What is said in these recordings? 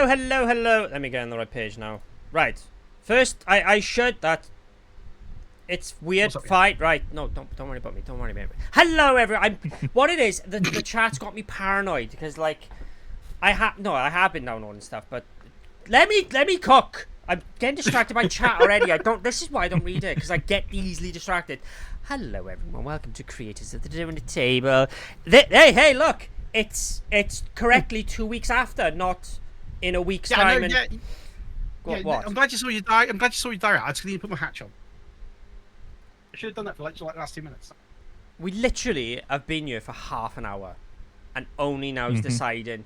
hello. Let me get on the right page now. Right. First, I should that. It's weird. Fight. Right. No, don't worry about me. Don't worry about me. Hello, everyone. What it is, the chat's got me paranoid because like, I have been downloading stuff, but let me cook. I'm getting distracted by chat already. This is why I don't read it, because I get easily distracted. Hello, everyone. Welcome to Creators of the Doughnut Table. Hey, look. It's correctly 2 weeks after, not in a week's time. What? I'm glad you saw your diary. I'm glad you saw your diary. I just need to put my hatch on. I should have done that for like the last 2 minutes. We literally have been here for half an hour, and only now is deciding.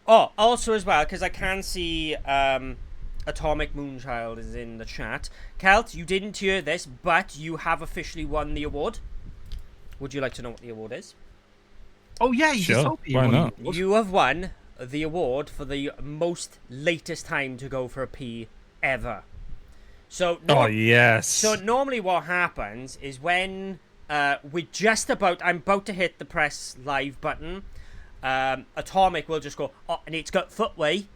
Oh, also as well, because I can see Atomic Moonchild is in the chat. Kelt, you didn't hear this, but you have officially won the award. Would you like to know what the award is? Oh yeah, you just told me. Why not? You have won the award for the most latest time to go for a pee ever. So yes. So normally what happens is when I'm about to hit the press live button, Atomic will just go, oh, and it's got footway.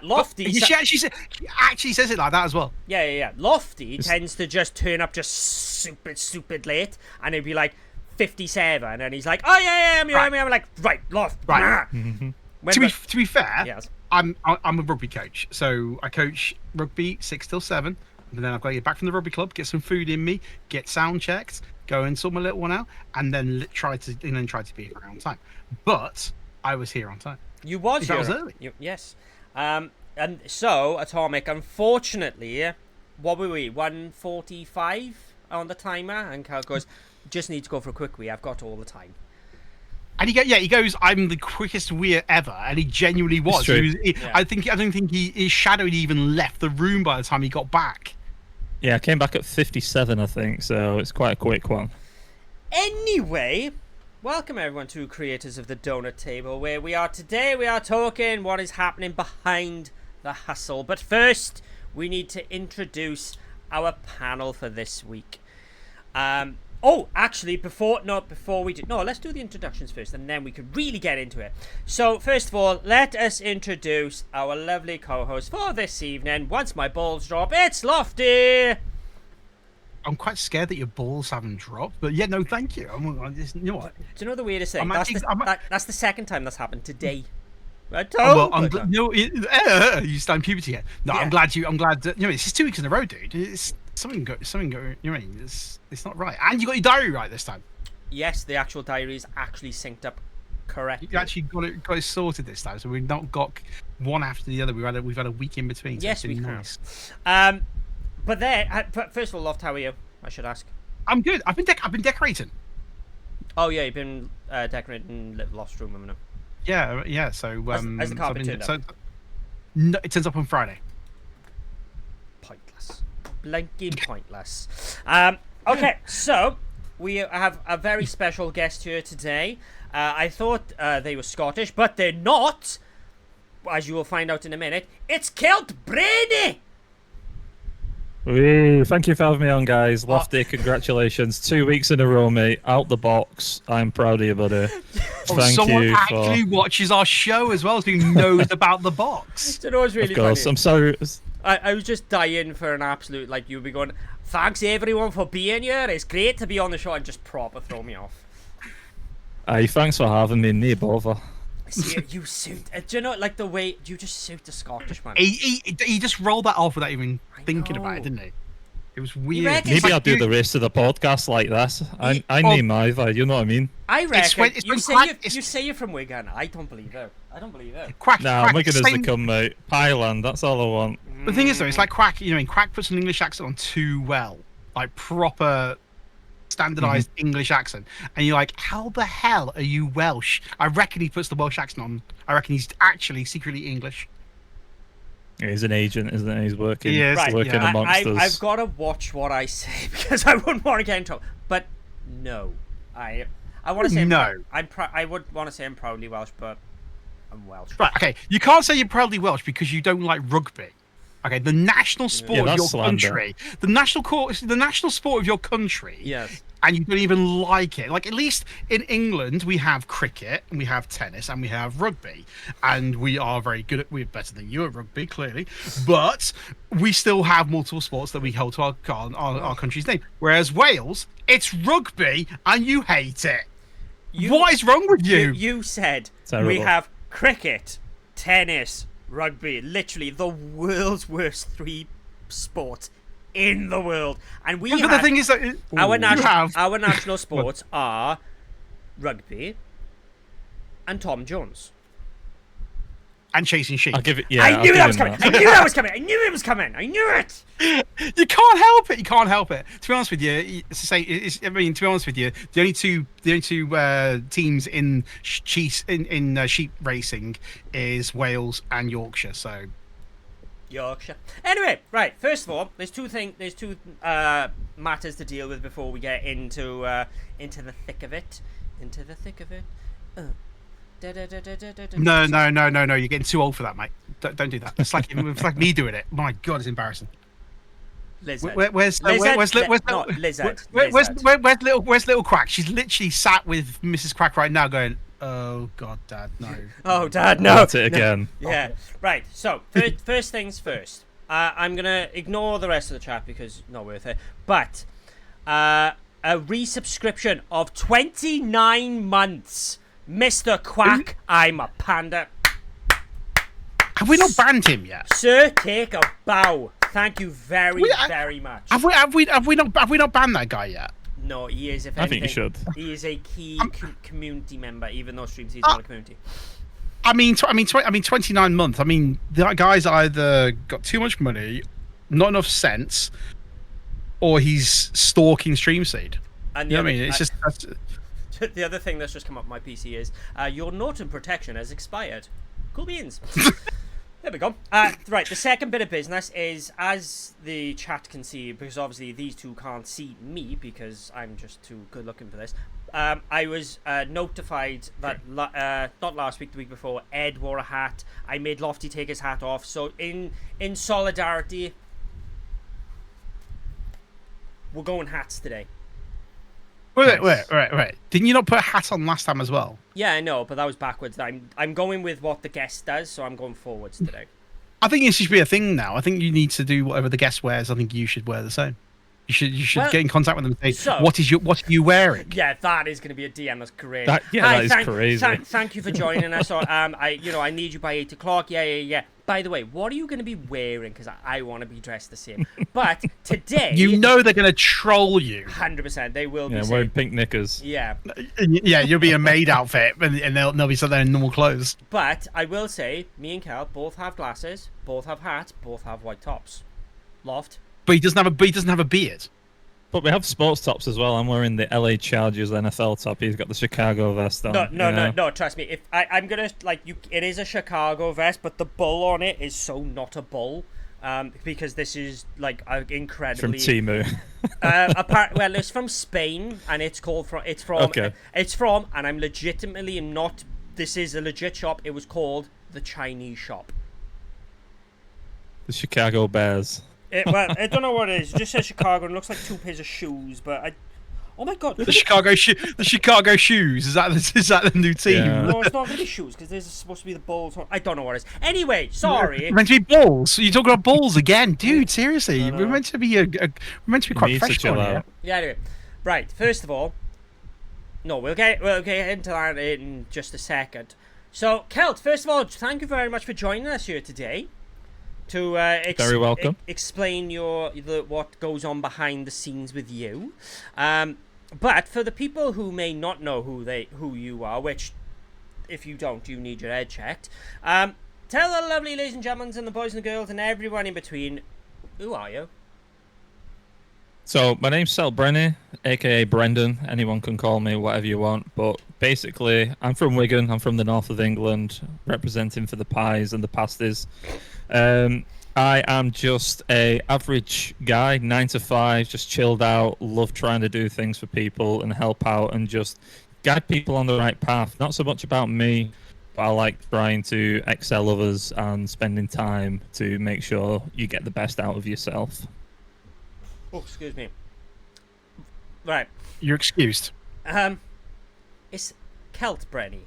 Lofty. She actually says it like that as well. Yeah. Lofty tends to just turn up just stupid late, and he'd be like 57, and he's like, oh yeah, I'm here. I'm like, right, Loft. Right. To be fair, yes. I'm a rugby coach, so I coach rugby 6 till 7, and then I've got to get back from the rugby club, get some food in me, get sound checked, go and sort my little one out, and then try to be here on time. But I was here on time. That was early. Yes. And so Atomic, unfortunately, what were we? 1:45 on the timer, and Cal goes, just need to go for a quick wee. I've got all the time. And he goes, I'm the quickest wee ever, and he genuinely was. I don't think his shadow had even left the room by the time he got back. Yeah, I came back at 57, I think, so it's quite a quick one. Anyway, welcome everyone to Creators of the Doughnut Table, where we are talking what is happening behind the hustle. But first, we need to introduce our panel for this week. Let's do the introductions first, and then we could really get into it. So, first of all, let us introduce our lovely co-host for this evening. Once my balls drop, it's Lofty! I'm quite scared that your balls haven't dropped, but yeah, no, thank you. You know what? Do you know the weirdest thing? That's the second time that's happened today. You stand puberty yet? No, yeah. I'm glad that, this is 2 weeks in a row, dude. It's something go. You know, it's not right. And you got your diary right this time. Yes, the actual diary is actually synced up correctly. You actually got it sorted this time, so we've not got one after the other. We've had a week in between. So yes, we nice. have. But first of all, Loft, how are you? I should ask. I'm good. I've been decorating. Oh yeah, you've been decorating the loft room, haven't you? Yeah. So has the carpet turned up? No, it turns up on Friday. Pointless. Blanking pointless. Okay, so we have a very special guest here today. I thought they were Scottish, but they're not. As you will find out in a minute, it's Kelt Brady. Wee, thank you for having me on, guys. Lofty, congratulations. 2 weeks in a row, mate. Out the box. I'm proud of you, buddy. Someone actually watches our show as well, so he knows about the box. Do you know what's really of course. funny? I'm sorry. I was just dying for an absolute, like, you'll be going, thanks everyone for being here. It's great to be on the show, and just proper throw me off. Thanks for having me. No bother. See, you suit. Do you know, like, the way you just suit the Scottish man? He just rolled that off without even thinking about it, didn't he? It was weird. Maybe I'll do the rest of the podcast like this. I name either. You know what I mean? I reckon. You say you're from Wigan. I don't believe it. Wigan has become Pyland. That's all I want. The thing is, though, it's like Quack. You know, Quack puts an English accent on too well, like proper standardized English accent, and you're like, how the hell are you Welsh? I reckon he puts the Welsh accent on. I reckon he's actually secretly English. He's an agent, isn't he? He's working. He is, working amongst us. I've got to watch what I say because I wouldn't want to get in trouble. But no, I want to say no. I would want to say I'm proudly Welsh, but I'm Welsh. Right. Okay. You can't say you're proudly Welsh because you don't like rugby. Okay, the national sport of that's your slander. country. The national sport of your country. Yes. And you don't even like it. Like, at least in England, we have cricket, and we have tennis, and we have rugby. And we are very good at, we're better than you at rugby, clearly. But we still have multiple sports that we hold to our country's name. Whereas Wales, it's rugby, and you hate it. What is wrong with you? You said Terrible. we have cricket, tennis, rugby, literally the world's worst 3 sports in the world, and we. But have, the thing is that our national sports are rugby and Tom Jones. And chasing sheep. I'll give it. I knew that was coming. I knew that was coming. I knew it was coming. I knew it. You can't help it. You can't help it. To be honest with you, it's the same. To be honest with you, the only two teams in sheep racing is Wales and Yorkshire. So Yorkshire. Anyway, right. First of all, there's two matters to deal with before we get into the thick of it. Into the thick of it. No. You're getting too old for that, mate. Don't do that. It's like me doing it. My God, it's embarrassing. Lizard. Where's little Quack? She's literally sat with Mrs. Quack right now, going, "Oh God, Dad, no." Oh, Dad, no. That's it again. Yeah. Right. So first things first. I'm gonna ignore the rest of the chat because not worth it. But a resubscription of 29 months. Mr. Quack, I'm a panda. Have we not banned him yet? Sir, take a bow. Thank you very much. Have we not banned that guy yet? No, he is. If I think anything, you should. He is a key community member, even though Stream Seed's not a community. I mean, 29 months. I mean, that guy's either got too much money, not enough sense, or he's stalking StreamSeed. And you know what I mean? It's just. The other thing that's just come up on my PC is your Norton protection has expired. Cool beans. There we go. Right, the second bit of business is, as the chat can see, because obviously these two can't see me because I'm just too good looking for this. I was notified that not last week, the week before, Ed wore a hat. I made Lofty take his hat off. So in solidarity, we're going hats today. Wait. Didn't you not put a hat on last time as well? Yeah, I know, but that was backwards. I'm going with what the guest does, so I'm going forwards today. I think it should be a thing now. I think you need to do whatever the guest wears. I think you should wear the same. You should get in contact with them and say, what are you wearing? Yeah, that is going to be a DM. That's great. That is crazy. Thank you for joining us. I need you by 8 o'clock. Yeah. By the way, what are you going to be wearing? Because I want to be dressed the same. But today, you know they're going to troll you. 100%, they will be. Yeah, wearing pink knickers. Yeah. Yeah, you'll be a maid outfit, and they'll be sat there in normal clothes. But I will say, me and Cal both have glasses, both have hats, both have white tops. Loft. But he doesn't have a beard. But we have sports tops as well. I'm wearing the LA Chargers NFL top. He's got the Chicago vest on. No. Trust me. If I'm gonna it is a Chicago vest, but the bull on it is so not a bull. Because this is incredibly from Temu. Well, it's from Spain, and it's from, and I'm legitimately not. This is a legit shop. It was called the Chinese shop. The Chicago Bears. Well, I don't know what it is. It just says Chicago and it looks like 2 pairs of shoes, but oh my God. The Chicago shoes. Is that the new team? Yeah. No, it's not going to be shoes because this is supposed to be the Bulls. I don't know what it is. Anyway, sorry. We're meant to be balls. You're talking about balls again, dude. Seriously, we're meant to be quite professional here. Yeah. Anyway, right. First of all, no, we'll get into that in just a second. So, Kelt, first of all, thank you very much for joining us here today. To very welcome. Explain what goes on behind the scenes with you, but for the people who may not know who you are, which if you don't, you need your head checked. Tell the lovely ladies and gentlemen and the boys and the girls and everyone in between, who are you? So my name's Sel Brenny, aka Brendan. Anyone can call me whatever you want, but basically I'm from Wigan. I'm from the north of England, representing for the pies and the pasties. I am just a average guy, 9 to 5, just chilled out, love trying to do things for people and help out and just guide people on the right path. Not so much about me, But I like trying to excel others and spending time to make sure you get the best out of yourself. Oh, excuse me. Right. You're excused. It's Celt Brenny.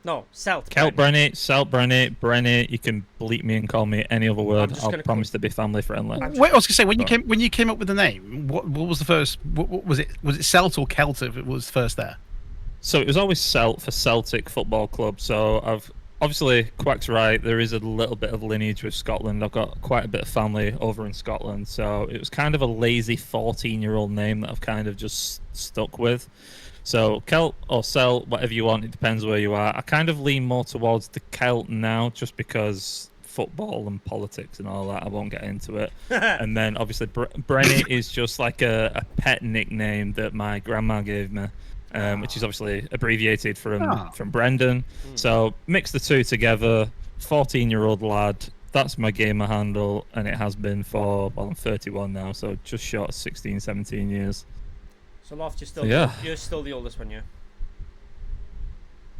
No, Celt. Celt Brenny, Celt Brenny, Brenny. You can bleep me and call me any other word. I'll promise to be family friendly. Wait, I was gonna say when you came up with the name, what was the first? What was it? Was it Celt or Celt? If it was first there. So it was always Celt for Celtic Football Club. So I've obviously Quack's right. There is a little bit of lineage with Scotland. I've got quite a bit of family over in Scotland. So it was kind of a lazy 14-year-old name that I've kind of just stuck with. So Celt or Celt, whatever you want, it depends where you are. I kind of lean more towards the Celt now, just because football and politics and all that. I won't get into it. And then obviously Brenny is just like a pet nickname that my grandma gave me, which is obviously abbreviated from Brendan. So mix the two together. 14-year-old lad. That's my gamer handle, and it has been for, well, I'm 31 now, so just short of 16, 17 years. So Loft, you're still the oldest one, yeah?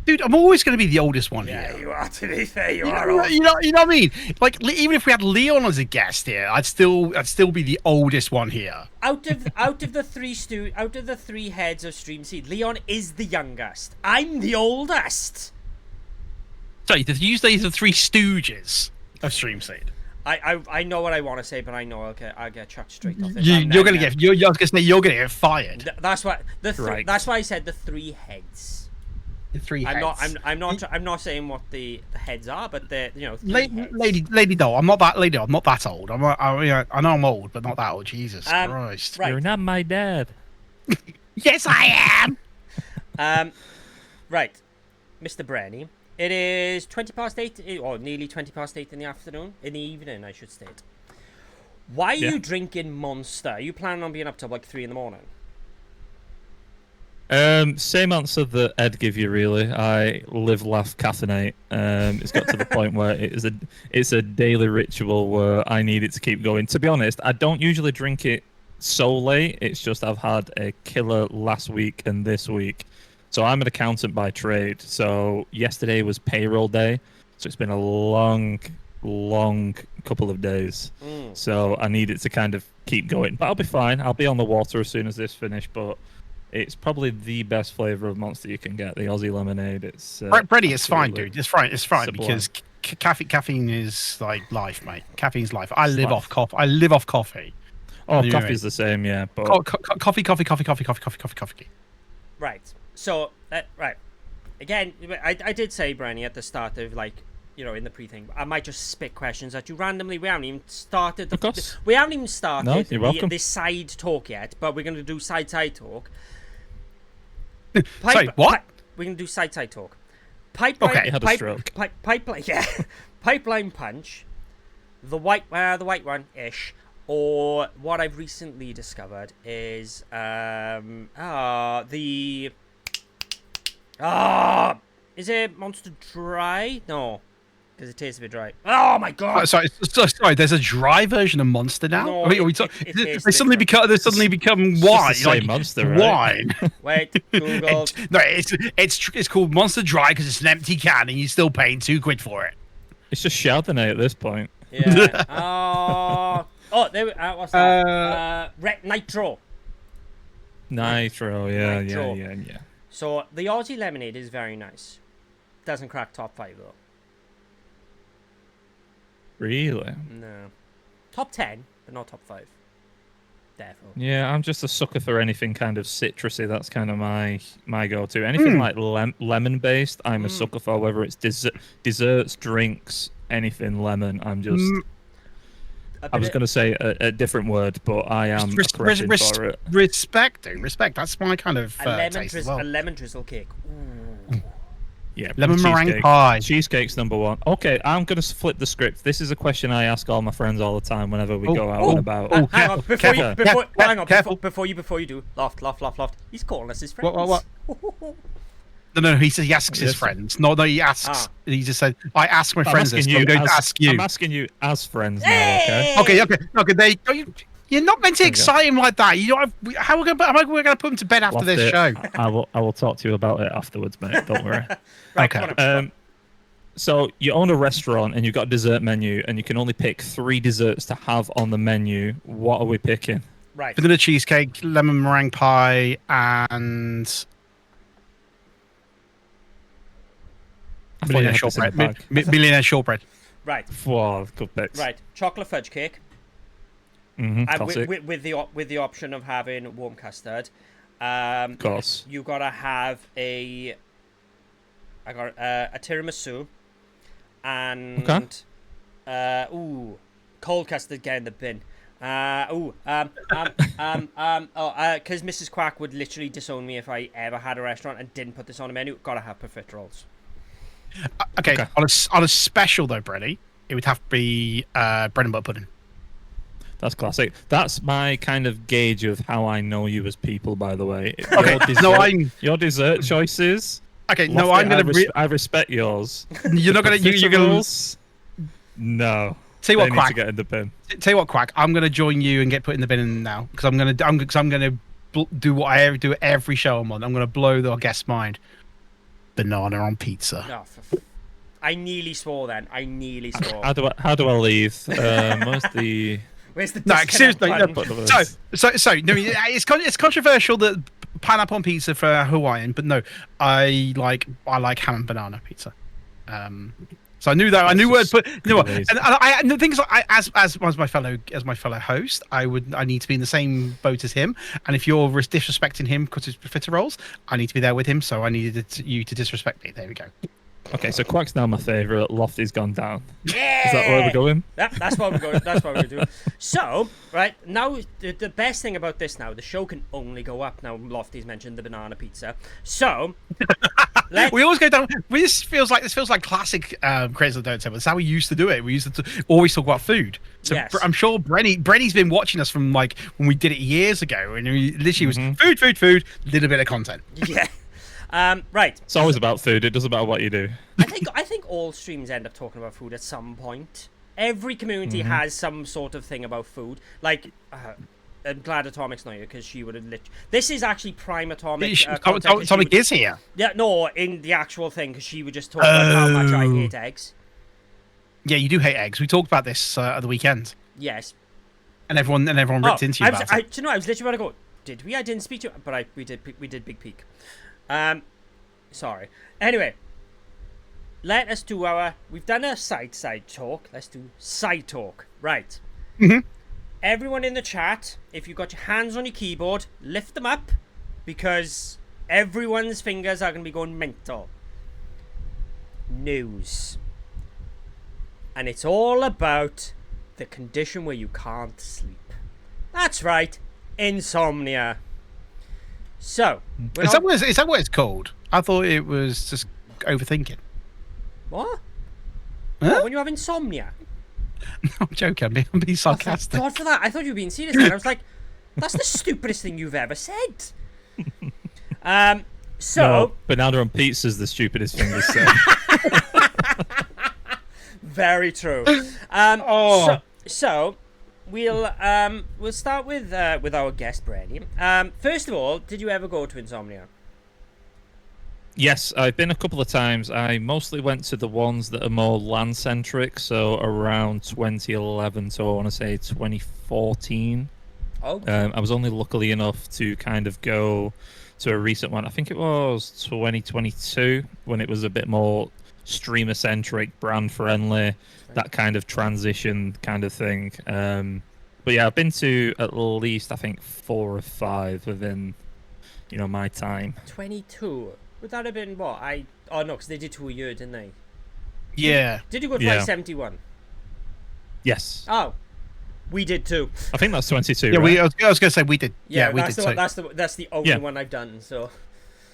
Dude, I'm always going to be the oldest one Yeah, here. you are. To be fair, you are. You know what I mean? Like, even if we had Leon as a guest here, I'd still be the oldest one here. Out of the three heads of Stream Seed, Leon is the youngest. I'm the oldest. Sorry, these days are three stooges of Stream Seed. I know what I want to say, but I know I'll get chucked straight off. You're gonna get fired. That's why that's why I said the three heads. The three heads. I'm not saying what the heads are, but the lady doll. I'm not that old. I know I'm old, but not that old. Jesus Christ! Right. You're not my dad. Yes, I am. Right, Mr. Brenny. It is 8, or nearly 8 in the afternoon. In the evening, I should state. Why are you drinking Monster? Are you planning on being up till like 3 in the morning? Same answer that Ed gave you, really. I live, laugh, caffeinate. It's got to the point where it's a daily ritual where I need it to keep going. To be honest, I don't usually drink it so late. It's just I've had a killer last week and this week. So I'm an accountant by trade. So yesterday was payroll day. So it's been a long couple of days. So I need it to kind of keep going. But I'll be fine. I'll be on the water as soon as this finished. But it's probably the best flavour of Monster you can get. The Aussie lemonade. It's Brady, it's fine, dude. It's fine sublime. Because caffeine is like life, mate. Caffeine's life. I live off coffee. Oh, coffee's the same, yeah. But coffee. Right. So, right. Again, I did say, Brenny, at the start of, like, in the pre-thing, I might just spit questions at you randomly. We haven't even started this side talk yet, but we're going to do side talk. Sorry, what? We're going to do side talk. Pipeline, okay, had a stroke. Pipeline, yeah. Pipeline punch, the white one-ish. Or what I've recently discovered is is it Monster Dry? No, because it tastes a bit dry. Oh my god! Sorry. There's a dry version of Monster now. No, they suddenly become wine. Like Monster, right? Wine. Wait, Google. It's called Monster Dry because it's an empty can and you're still paying £2 for it. It's just Chardonnay at this point. Yeah. There. What's that? Nitro. Nitro. Yeah. So the Aussie lemonade is very nice. Doesn't crack top 5 though. Really? No. Top 10, but not top 5. Definitely. Yeah, I'm just a sucker for anything kind of citrusy. That's kind of my go-to. Anything like lemon-based, I'm a sucker for. Whether it's desserts, drinks, anything lemon, I'm just. I was going to say a different word, but I am for it. Respect. That's my kind of taste as well. A lemon drizzle cake. Ooh. Yeah, lemon meringue pie. Cheesecake's number one. Okay, I'm going to flip the script. This is a question I ask all my friends all the time whenever we go out and about. Hang on, before you do. Loft. He's calling us his friends. What? No, he asks his friends. No, he asks. He just said, I ask my friends this, I'm going to ask you. I'm asking you as friends now, okay? Okay, you're not meant to excite him like that. How am I going to put him to bed after this show? I will talk to you about it afterwards, mate. Don't worry. Right, okay. So you own a restaurant and you've got a dessert menu, and you can only pick 3 desserts to have on the menu. What are we picking? Right. Vanilla cheesecake, lemon meringue pie, and I thought you millionaire had this in the shortbread. bag. Millionaire shortbread. Right. Wow, good picks. Right. Chocolate fudge cake. Mm-hmm, And classic. with the option of having warm custard. Of course. You gotta have a tiramisu, and cold custard, get in the bin. Because Mrs. Quack would literally disown me if I ever had a restaurant and didn't put this on the menu. Gotta have profiteroles. Okay. On a special though, Brenny, it would have to be bread and butter pudding. That's classic. That's my kind of gauge of how I know you as people, by the way. Okay. Your dessert choices. Okay. No, Lofty, I'm gonna. I respect yours. You're not gonna. You're gonna. Profiteroles? No. Tell you They what, need Quack. to get in the bin. Tell you what, Quack. I'm gonna join you and get put in the bin now because I'm gonna do what I do every show I'm on. I'm gonna blow our guest's mind. Banana on pizza. No, I nearly swore then. I nearly swore. How do I leave? Where's the? Where's the No, disconnect seriously. button? No, it's controversial that pineapple on pizza for Hawaiian, but no, I like ham and banana pizza. So I knew that. I knew where, but you know what? crazy. And the thing is, as my fellow host, I need to be in the same boat as him. And if you're disrespecting him because it's profiteroles, I need to be there with him. So I needed you to disrespect me. There we go. Okay, so Quack's now my favourite. Lofty's gone down. Yeah! Is that where we're going? Yep, that's what we're going. That's what we're doing. So, right now, the best thing about this now, the show can only go up now. Lofty's mentioned the banana pizza. So, We always go down. This feels like classic Crazy Don't Tell. That's how we used to do it. We used to always talk about food. So Yes. I'm sure Brenny's been watching us from like when we did it years ago, and we literally was food, little bit of content. yeah. Right. It's always about food. It doesn't matter what you do. I think all streams end up talking about food at some point. Every community has some sort of thing about food. Like, I'm glad Atomic's not here because she would have This is actually prime Atomic. Atomic is here. Yeah, no, in the actual thing because she would just talk about how much I hate eggs. Yeah, you do hate eggs. We talked about this at the weekend, Yes. and everyone ripped into you about it. Do you know? I was literally about to go. Did we? I didn't speak to you, but we did. We did Big Peak. Sorry. Anyway, let us do our. We've done a side talk. Let's do side talk. Right. Mhm. Everyone in the chat, if you've got your hands on your keyboard, lift them up, because everyone's fingers are going to be going mental. News. And it's all about the condition where you can't sleep. That's right, insomnia. So, Is that what it's called? I thought it was just overthinking. what? Huh? What, when you have insomnia? I'm joking. I'm being Oh, thank sarcastic. God for that. I thought you were being serious. Then I was like, that's the stupidest thing you've ever said. So No, banana on pizza's the stupidest thing to say. very true. So we'll start with our guest, Brandy. First of all, did you ever go to Insomnia? Yes, I've been a couple of times. I mostly went to the ones that are more land centric, so around 2011 to I want to say 2014. Oh, I was only lucky enough to kind of go to a recent one. I think it was 2022 when it was a bit more streamer centric, brand friendly, that kind of transition kind of thing. But yeah, I've been to at least I think 4 or 5 within my time. 22. Would that have been what? Oh no, because they did 2 a year, didn't they? Yeah. Did you go to Yeah. 571? Yes, Oh, we did too. I think that's 22. Yeah, right? I was going to say we did. Yeah, we that's did. that's the only Yeah. one I've done. So,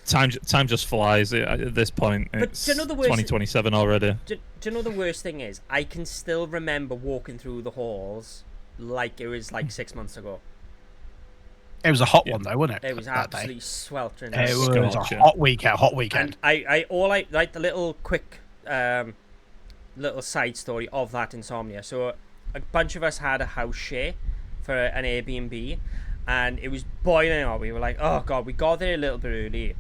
Time just flies at this point. But It's do you know the worst- 2027 already. do you know the worst thing is? I can still remember walking through the halls like it was like 6 months ago. It was a hot one though, wasn't it? It was that day? absolutely sweltering. It was Scorching. a hot weekend. And I like the little quick little side story of that insomnia. So a bunch of us had a house share for an Airbnb, and it was boiling hot. We were like, oh god, we got there a little bit early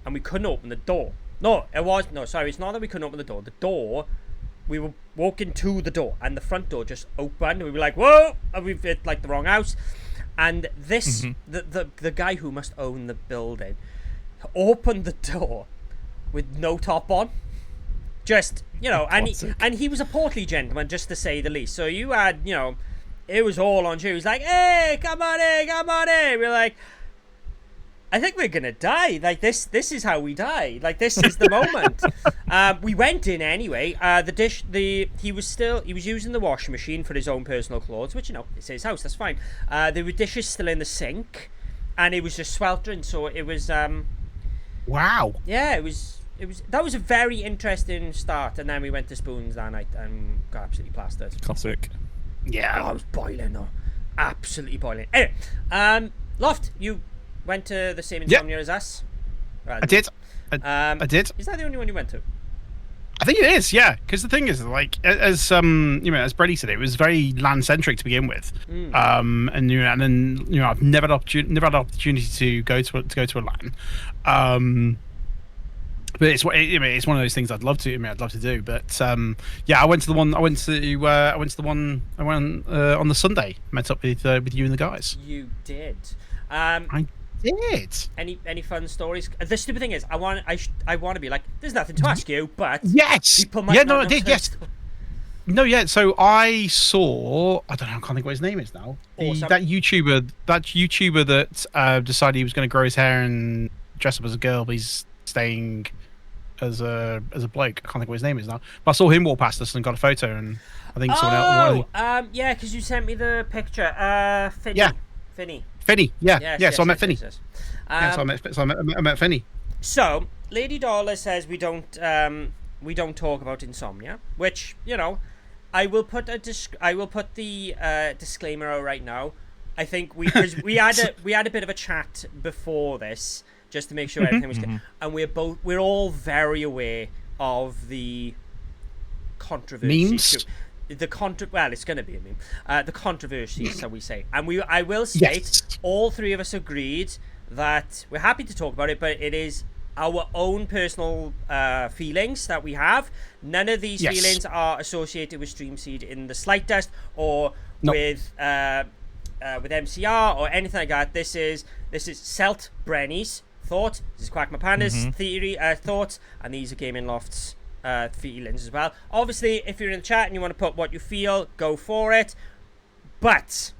and we couldn't open the door. No, it was no. Sorry, it's not that we couldn't open the door. The door, we were walking to the door, and the front door just opened. And we were like, "Whoa!" And we've hit like the wrong house. And this, the guy who must own the building, opened the door with no top on. Just, and he was a portly gentleman, just to say the least. So you had, it was all on you. He was like, "Hey, come on in, come on in." We're like, I think we're gonna die. Like this is how we die. Like this is the moment. We went in anyway. He was using the washing machine for his own personal clothes, which it's his house. That's fine. There were dishes still in the sink, and it was just sweltering. So it was. Wow. Yeah, it was. That was a very interesting start, and then we went to Spoons that night and got absolutely plastered. Classic. Yeah. Oh, I was boiling though, absolutely boiling. Anyway, Loft, you went to the same Insomnia as us? I did. I did. Is that the only one you went to? I think it is, yeah. Because the thing is, like, as Brady said, it was very land centric to begin with. And then I've never had opportunity to go to a LAN. But it's one of those things I'd love to do. But I went to the one. I went on the Sunday. Met up with you and the guys. You did. I did. Any fun stories? The stupid thing is, I want to be like, there's nothing to ask you, but yes, people might not I did. Yes. No, yeah. So I saw. I don't know. I can't think what his name is now. Awesome. That YouTuber that decided he was going to grow his hair and dress up as a girl, but he's staying as a bloke. I can't think what his name is now. But I saw him walk past us and got a photo, and I think someone else. Yeah, because you sent me the picture. Finny. Yeah. Finny. Yeah. Yes, So I met Finny. Yes. So I met Finny. So Lady Dollar says we don't talk about Insomnia, which I will put the disclaimer out right now. I think we had a bit of a chat before this just to make sure everything was good, and we're all very aware of the controversy. Memes. Well, it's going to be a meme. The controversy, so we say, and I will state, all three of us agreed that we're happy to talk about it, but it is our own personal feelings that we have. None of these feelings are associated with StreamSeed in the slightest, or with MCR or anything like that. This is Selt Brenny's thought. This is Quack Panda's theory thoughts, and these are Gaming Loft's feelings as well. Obviously, if you're in the chat and you want to put what you feel, go for it. But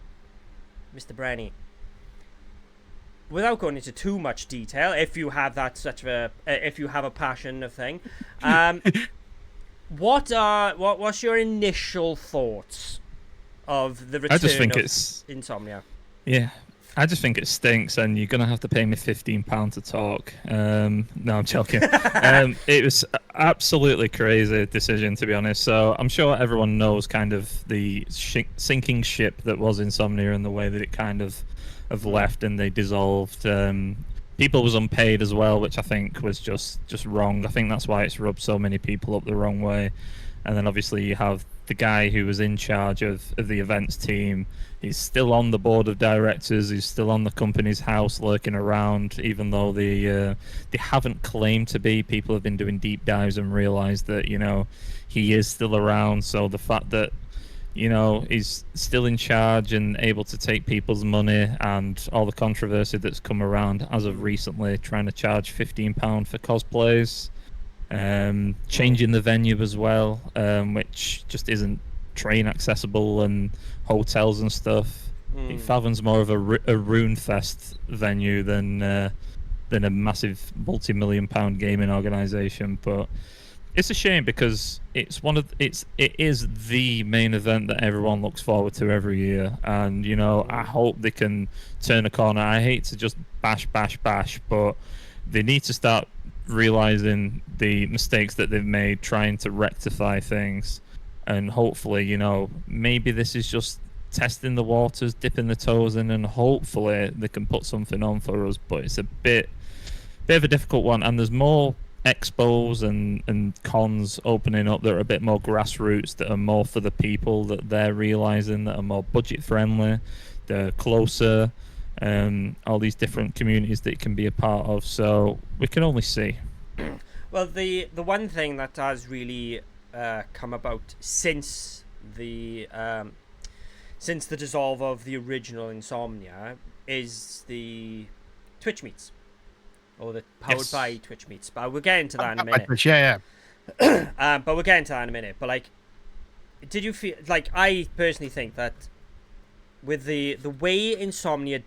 Mr. Brenny, without going into too much detail, if you have if you have a passion of thing, what's your initial thoughts of the return of Insomnia? Yeah, I just think it stinks, and you're gonna have to pay me £15 to talk. No, I'm joking. It was absolutely crazy decision, to be honest. So I'm sure everyone knows kind of the sinking ship that was Insomnia and the way that it kind of left and they dissolved. People was unpaid as well, which I think was just wrong. I think that's why it's rubbed so many people up the wrong way. And then obviously you have the guy who was in charge of the events team. He's still on the board of directors. He's still on the company's house lurking around, even though they haven't claimed to be. People have been doing deep dives and realized that, he is still around. So the fact that, he's still in charge and able to take people's money, and all the controversy that's come around as of recently, trying to charge £15 for cosplays, changing the venue as well, which just isn't train accessible, and hotels and stuff. Fathom's more of a Runefest venue than a massive multi-million-pound gaming organization. But it's a shame because it is the main event that everyone looks forward to every year, and I hope they can turn a corner. I hate to just bash, but they need to start realizing the mistakes that they've made, trying to rectify things, and hopefully, maybe this is just testing the waters, dipping the toes in, and hopefully they can put something on for us. But it's a bit of a difficult one, and there's more expos and cons opening up that are a bit more grassroots, that are more for the people, that they're realizing that are more budget friendly, they're closer, all these different communities that it can be a part of. So we can only see. Well, the one thing that has really come about since the dissolve of the original Insomnia is the Twitch meets, or the powered by Twitch meets. But we'll get into that in a minute. Twitch, yeah. But we'll get into that in a minute. But like, did you feel like, I personally think that with the way Insomnia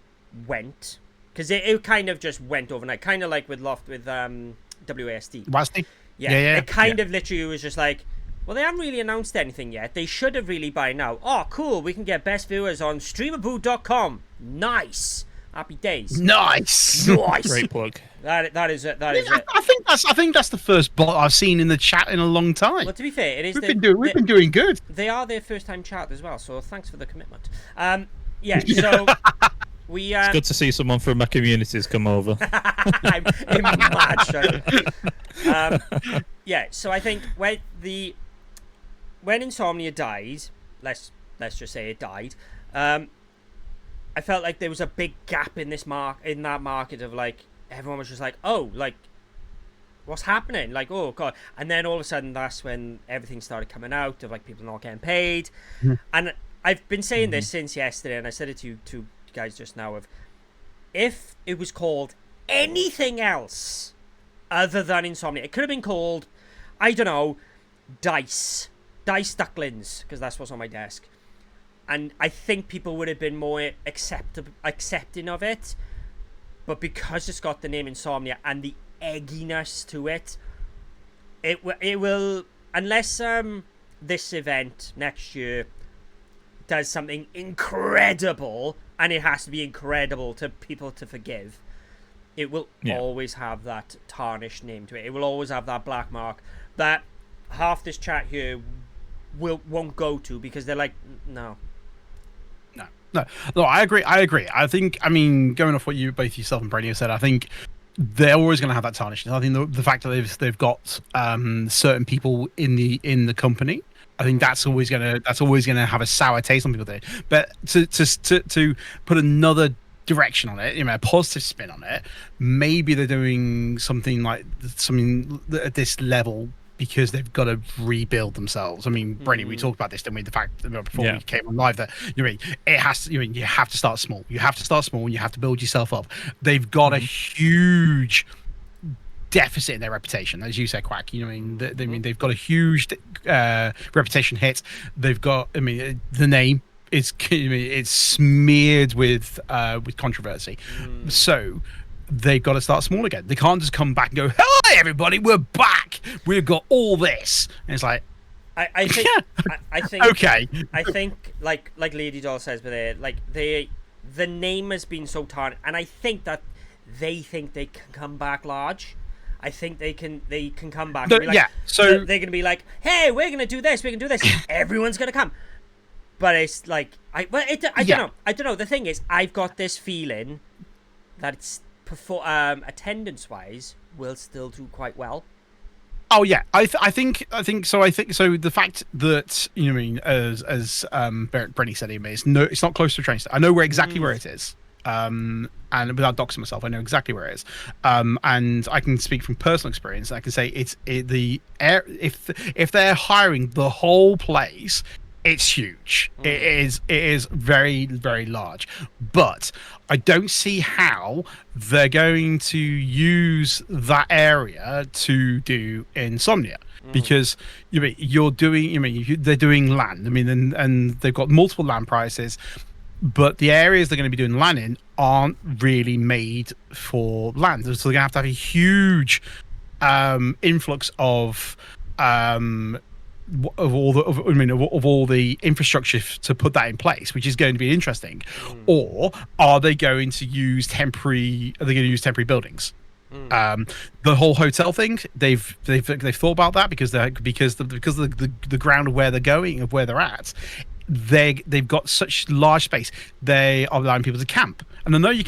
went, because it kind of just went overnight, kind of like with WASD. WASD? Yeah. It kind of literally was just like, well, they haven't really announced anything yet. They should have really by now. Oh, cool. We can get best viewers on streamaboo.com. Nice. Happy days. Nice. Great plug. That is it. I think that's the first bot I've seen in the chat in a long time. Well, to be fair, it is. We've been doing good. They are their first time chat as well, so thanks for the commitment. Yeah. So we. It's good to see someone from my communities come over. I'm mad. Yeah. So I think when Insomnia died, let's just say it died. I felt like there was a big gap in that market of like, everyone was just like, oh, like, what's happening? Like, oh god. And then all of a sudden, that's when everything started coming out of like people not getting paid. Mm-hmm. And I've been saying this since yesterday, and I said it to you guys just now, of if it was called anything else other than Insomnia, it could have been called, I don't know, Dice Ducklings, because that's what's on my desk. And I think people would have been more accepting of it. But because it's got the name Insomnia and the egginess to it, it will, unless this event next year does something incredible, and it has to be incredible to people to forgive, it will always have that tarnished name to it. It will always have that black mark that half this chat here won't go to, because they're like, no, I agree. I think, going off what you both yourself and Brady have said, I think they're always going to have that tarnishness. I think the fact that they've got certain people in the company, I think that's always gonna have a sour taste on people there. But to put another direction on it, a positive spin on it, maybe they're doing something at this level because they've got to rebuild themselves. Brenny, we talked about this, didn't we? The fact that before we came on live, that it has to. You have to start small. You have to start small, and you have to build yourself up. They've got a huge deficit in their reputation, as you said, Quack. They've got a huge reputation hit. They've got. The name is it's smeared with controversy. So they've got to start small again. They can't just come back and go, "Hello, everybody, we're back. We've got all this." And it's like, I think, I think, okay. I think, like Lady Doll says, but the name has been so tarnished, and I think that they think they can come back large. I think they can come back. So they're gonna be like, "Hey, we're gonna do this. We can do this. Everyone's gonna come." But it's like, I don't know. The thing is, I've got this feeling that it's attendance wise will still do quite well. Oh yeah, I think so. The fact that as Brenny said, it's not close to a train station. I know exactly where it is. And without doxing myself, I know exactly where it is. And I can speak from personal experience. I can say if they're hiring the whole place, it's huge. It is very, very large. But I don't see how they're going to use that area to do Insomnia. Because they're doing land. And they've got multiple land prices, but the areas they're going to be doing land in aren't really made for land. So they're going to have a huge influx of all the infrastructure to put that in place, which is going to be interesting. Or are they going to use temporary buildings? The whole hotel thing, they've thought about that because the ground of where they're going, of where they're at, they've got such large space. They are allowing people to camp. And I know you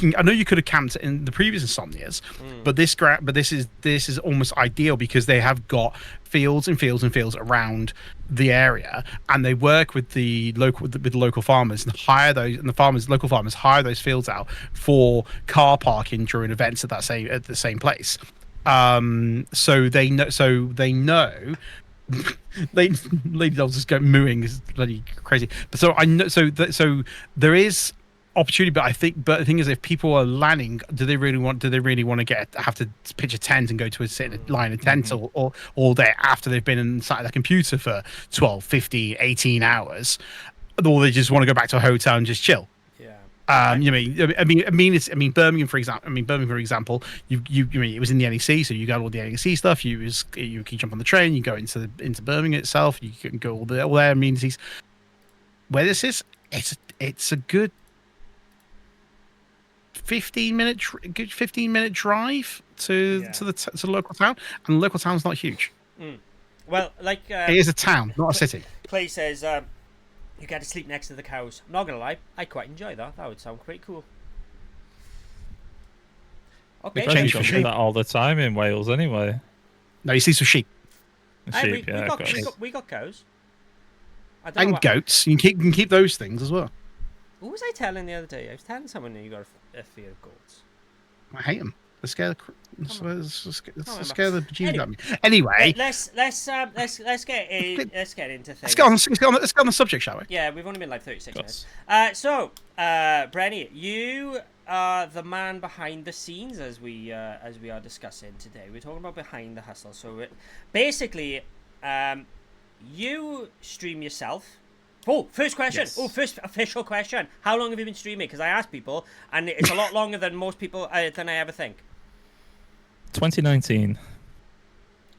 could have camped in the previous Insomnias, but this is almost ideal because they have got fields and fields and fields around the area, and they work with the local farmers and hire those, and local farmers hire those fields out for car parking during events at the same place. So they know. Lady Doll's just go mooing is bloody crazy. But so I know. So there is opportunity, but the thing is, if people are landing, do they really want to have to pitch a tent and go to sit in a line of tent all day after they've been inside their computer for 12, 15, 18 hours, or they just want to go back to a hotel and just chill? Birmingham, for example, you mean it was in the NEC, so you got all the NEC stuff. You can jump on the train, you go into Birmingham itself, you can go all their amenities. Where this is, it's a good 15-minute drive to the local town, and the local town's not huge. Well, like it is a town, not a city. Clay says you get to sleep next to the cows. I'm not gonna lie, I quite enjoy that. That would sound pretty cool. Okay, change for for sheep. sheep. That all the time in Wales, anyway. No, you see some sheep Sheep, we got cows. I don't know and what, goats. You can keep those things as well. who was I telling the other day? I was telling someone that you got a fear of goats. I hate them. They scare the bejesus Anyway. out of me. Anyway, Let's get into things. let's get on the subject, shall we? Yeah, we've only been like 36 Goats. minutes. So, Brenny, you are the man behind the scenes as we are discussing today. We're talking about behind the hustle. So, basically, you stream yourself. Oh, first question. Yes. Oh, first official question. How long have you been streaming? Because I asked people, and it's a lot longer than most people than I ever think. 2019. Do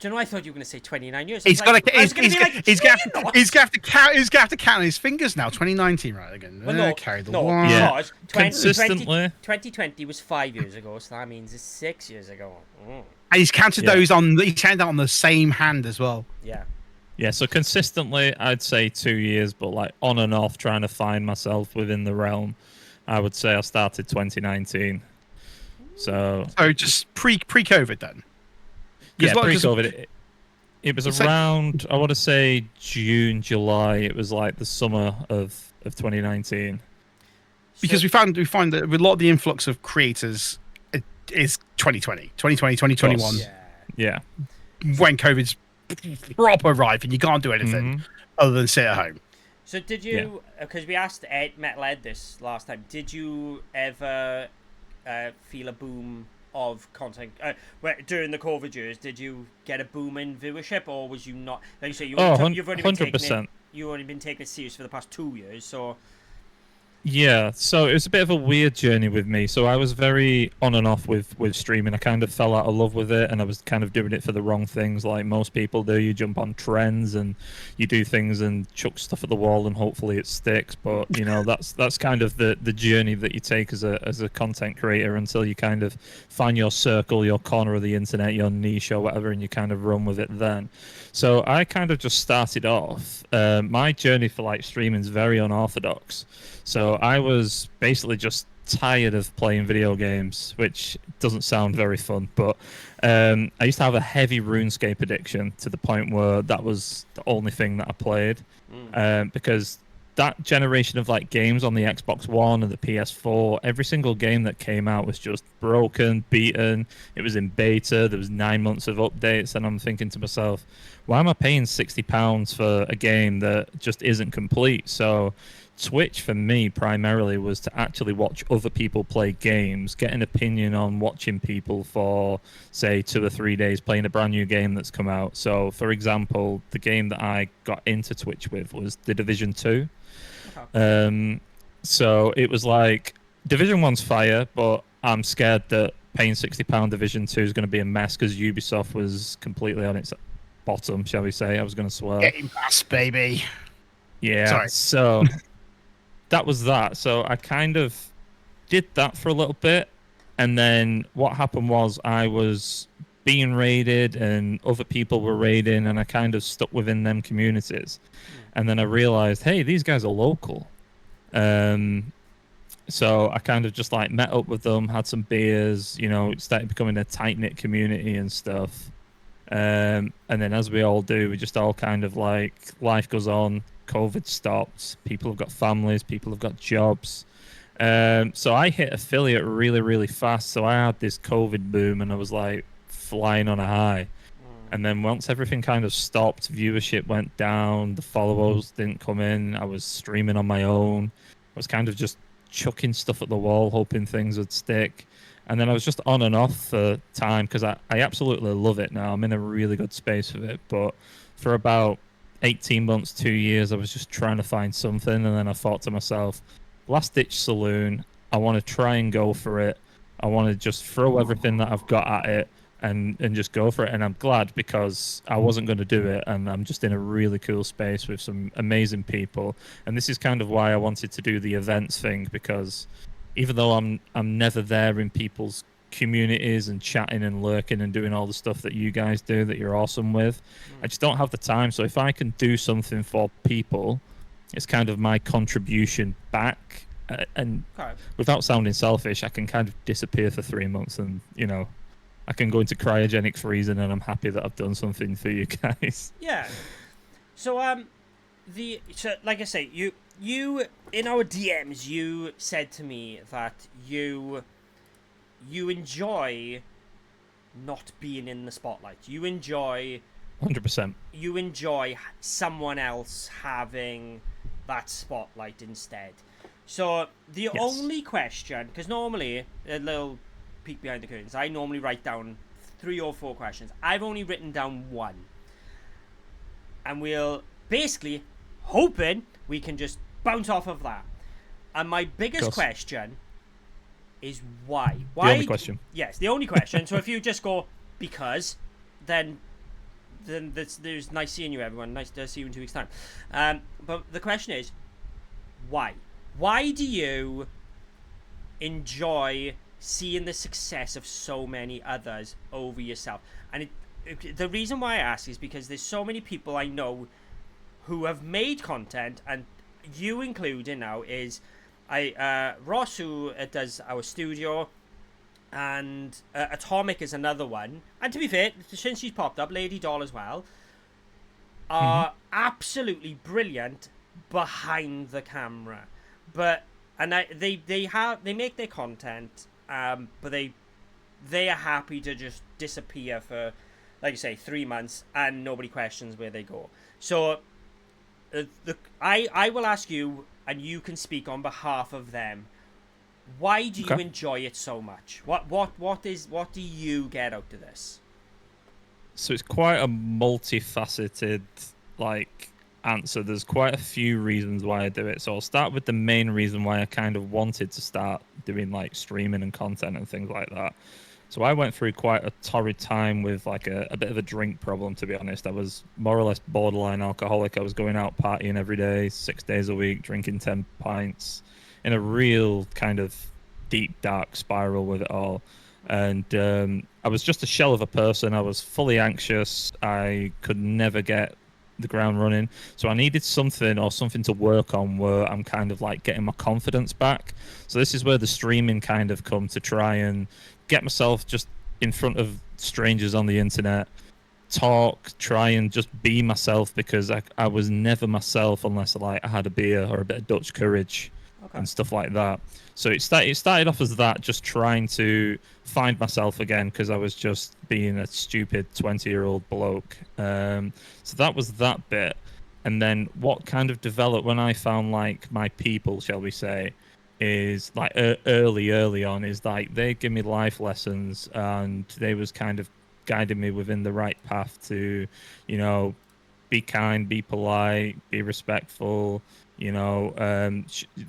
you know? I thought you were going to say 29 years. He's got to. He's going gonna have to count. He's gonna have to count his fingers now. 2019, right again? Well, no, carry the no, one. Yeah. because Consistently. 2020 was 5 years ago, so that means it's 6 years ago. And he's counted those on. He counted on the same hand as well. Yeah. Yeah, so consistently, I'd say 2 years, but like on and off, trying to find myself within the realm, I would say I started 2019. So just pre-COVID then. yeah, Like, pre-COVID. It was around, I want to say June, July. It was like the summer of 2019. Because we find that with a lot of the influx of creators is 2020, 2021. Yeah. When COVID's proper arrived and you can't do anything other than sit at home. So did you? Because we asked Metal Ed this last time. Did you ever feel a boom of content during the COVID years? Did you get a boom in viewership, or was you not? Like you say, you've only been 100%. You've only been taking it serious for the past 2 years. So Yeah, so it was a bit of a weird journey with me. So I was very on and off with streaming. I kind of fell out of love with it, and I was kind of doing it for the wrong things, like most people do. You jump on trends and you do things and chuck stuff at the wall, and hopefully it sticks. But you know, that's kind of the journey that you take as a content creator until you kind of find your circle, your corner of the internet, your niche or whatever, and you kind of run with it then. So I kind of just started off. My journey for like streaming is very unorthodox. So I was basically just tired of playing video games, which doesn't sound very fun, but I used to have a heavy RuneScape addiction to the point where that was the only thing that I played. Because that generation of like games on the Xbox One and the PS4, every single game that came out was just broken, beaten. It was in beta. There was 9 months of updates, and I'm thinking to myself, why am I paying £60 for a game that just isn't complete? So Twitch for me primarily was to actually watch other people play games, get an opinion on watching people for say 2 or 3 days playing a brand new game that's come out. So for example, the game that I got into Twitch with was The Division 2. So it was like Division 1's fire, but I'm scared that paying £60 Division 2 is going to be a mess because Ubisoft was completely on its bottom, shall we say. I was going to swear. Game Pass, baby. Yeah. Sorry. So that was that. So I kind of did that for a little bit, and then what happened was I was being raided and other people were raiding, and I kind of stuck within them communities. And then I realized, hey, these guys are local. So I kind of just like met up with them, had some beers, you know, started becoming a tight-knit community and stuff. And then as we all do, we just all kind of like, life goes on, COVID stopped, people have got families, people have got jobs. So I hit affiliate really, really fast. So I had this COVID boom and I was like, flying on a high. And then once everything kind of stopped, viewership went down, the followers didn't come in, I was streaming on my own. I was kind of just chucking stuff at the wall, hoping things would stick. And then I was just on and off for time because I absolutely love it now. I'm in a really good space with it. But for about 18 months, 2 years, I was just trying to find something. And then I thought to myself, last ditch saloon, I want to try and go for it. I want to just throw everything that I've got at it and just go for it. And I'm glad because I wasn't going to do it. And I'm just in a really cool space with some amazing people. And this is kind of why I wanted to do the events thing, because even though I'm never there in people's communities and chatting and lurking and doing all the stuff that you guys do that you're awesome with, I just don't have the time. So if I can do something for people, it's kind of my contribution back. And without sounding selfish, I can kind of disappear for 3 months and, you know, I can go into cryogenic freezing and I'm happy that I've done something for you guys. Yeah. So like I say, you in our DMs, you said to me that you enjoy not being in the spotlight. You enjoy 100%. You enjoy someone else having that spotlight instead. So the only question, because normally a little peek behind the curtains, I normally write down 3 or 4 questions. I've only written down 1, and we'll basically hoping we can just bounce off of that. And my biggest question is why? The only question. Yes, the only question. So if you just go because, then there's nice seeing you, everyone. Nice to see you in 2 weeks' time. But the question is why? Why do you enjoy seeing the success of so many others over yourself? And the reason why I ask is because there's so many people I know who have made content, and you included now, is Ross, who does our studio, and Atomic is another one. And to be fair, since she's popped up, Lady Doll as well, are absolutely brilliant behind the camera. But they make their content, but they are happy to just disappear for, like you say, 3 months, and nobody questions where they go. So I will ask you, and you can speak on behalf of them. Why do you enjoy it so much? What do you get out of this? So it's quite a multifaceted answer. There's quite a few reasons why I do it. So I'll start with the main reason why I kind of wanted to start doing streaming and content and things like that. So I went through quite a torrid time with a bit of a drink problem, to be honest. I was more or less borderline alcoholic. I was going out partying every day, 6 days a week, drinking 10 pints, in a real kind of deep, dark spiral with it all. And I was just a shell of a person. I was fully anxious. I could never get the ground running. So I needed something to work on where I'm kind of getting my confidence back. So this is where the streaming kind of come to try and get myself just in front of strangers on the internet, try and just be myself, because I was never myself unless I had a beer or a bit of Dutch courage and stuff like that. So it started off as that, just trying to find myself again, because I was just being a stupid 20-year-old bloke. So that was that bit. And then what kind of developed when I found my people, shall we say, is early on, is they give me life lessons, and they was kind of guiding me within the right path to, be kind, be polite, be respectful. They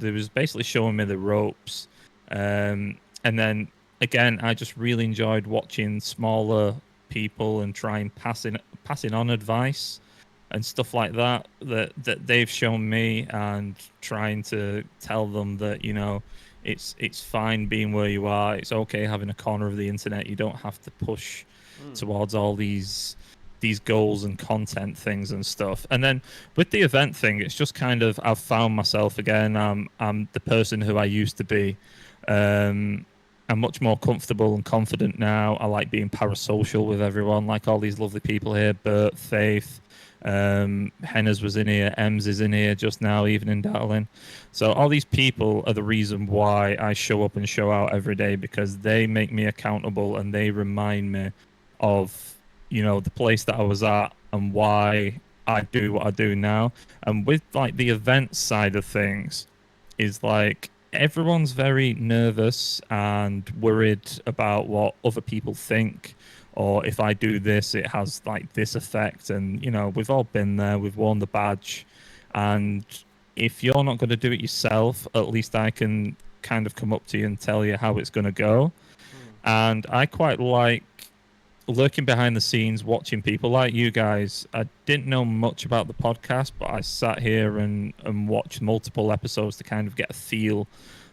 was basically showing me the ropes. And then again, I just really enjoyed watching smaller people and trying passing on advice and stuff like that they've shown me, and trying to tell them that it's fine being where you are. It's okay having a corner of the internet. You don't have to push towards all these goals and content things and stuff. And then with the event thing, it's just kind of, I've found myself again. I'm the person who I used to be. I'm much more comfortable and confident now. I like being parasocial with everyone, like all these lovely people here. Bert, Faith, Henna's was in here, Ems is in here just now, Evening Darling. So all these people are the reason why I show up and show out every day, because they make me accountable and they remind me of, you know, the place that I was at and why I do what I do now. And with like the events side of things, is like everyone's very nervous and worried about what other people think, or if I do this, it has like this effect. And you know, we've all been there, we've worn the badge, and if you're not going to do it yourself, at least I can kind of come up to you and tell you how it's going to go. And I quite like lurking behind the scenes, watching people like you guys. I didn't know much about the podcast, but I sat here and watched multiple episodes to kind of get a feel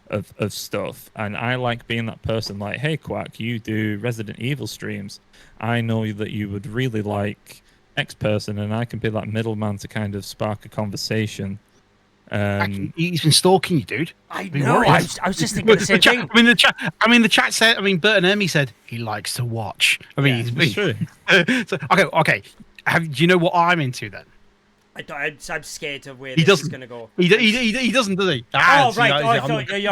of stuff. And I like being that person like, hey, Quack, you do Resident Evil streams. I know that you would really like X person, and I can be that middleman to kind of spark a conversation. He's been stalking you, dude. I know. I was just thinking the same thing. The chat said. I mean, Bert and Ermi said he likes to watch. I mean, it's true. So, okay. Do you know what I'm into then? I'm scared of where this is going to go. He doesn't, does he? Oh right.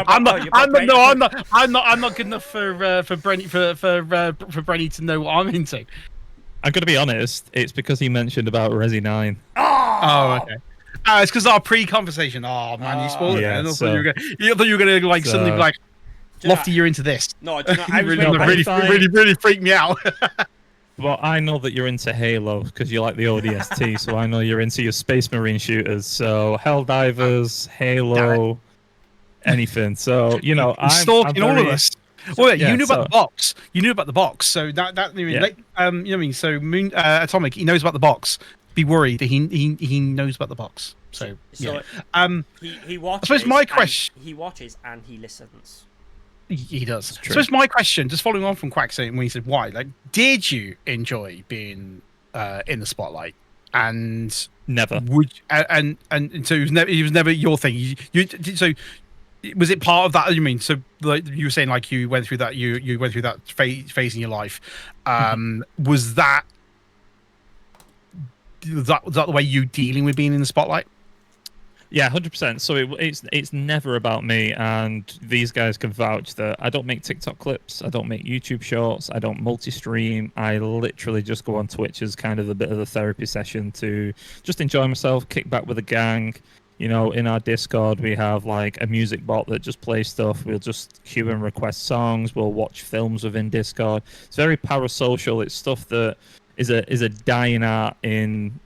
I'm not good enough for Brenny to know what I'm into. I'm gonna be honest. It's because he mentioned about Resi 9. Oh, okay. It's because our pre-conversation. Oh man, you spoiled it. I thought you were gonna like suddenly be like, Lofty, you're into this. No, I was really freaked me out. Well, I know that you're into Halo because you like the ODST, so I know you're into your Space Marine shooters. So Helldivers, Halo, anything. So you know, I'm stalking all of us. Well, you knew about the box. You knew about the box. So you know what I mean. So Atomic, he knows about the box. Be worried that he knows about the box. So yeah. He watches. I suppose my question. He watches and he listens. He does. So suppose my question, just following on from Quack saying when he said why, like, did you enjoy being in the spotlight? And never would and so it was never your thing. So was it part of that? You mean so like you were saying like you went through that you went through that phase in your life? Was that the way you dealing with being in the spotlight? Yeah, 100%. So it's never about me, and these guys can vouch that I don't make TikTok clips, I don't make YouTube shorts, I don't multi-stream. I literally just go on Twitch as kind of a bit of a therapy session to just enjoy myself, kick back with a gang. You know, in our Discord, we have like a music bot that just plays stuff. We'll just queue and request songs. We'll watch films within Discord. It's very parasocial. It's stuff that is a dying art in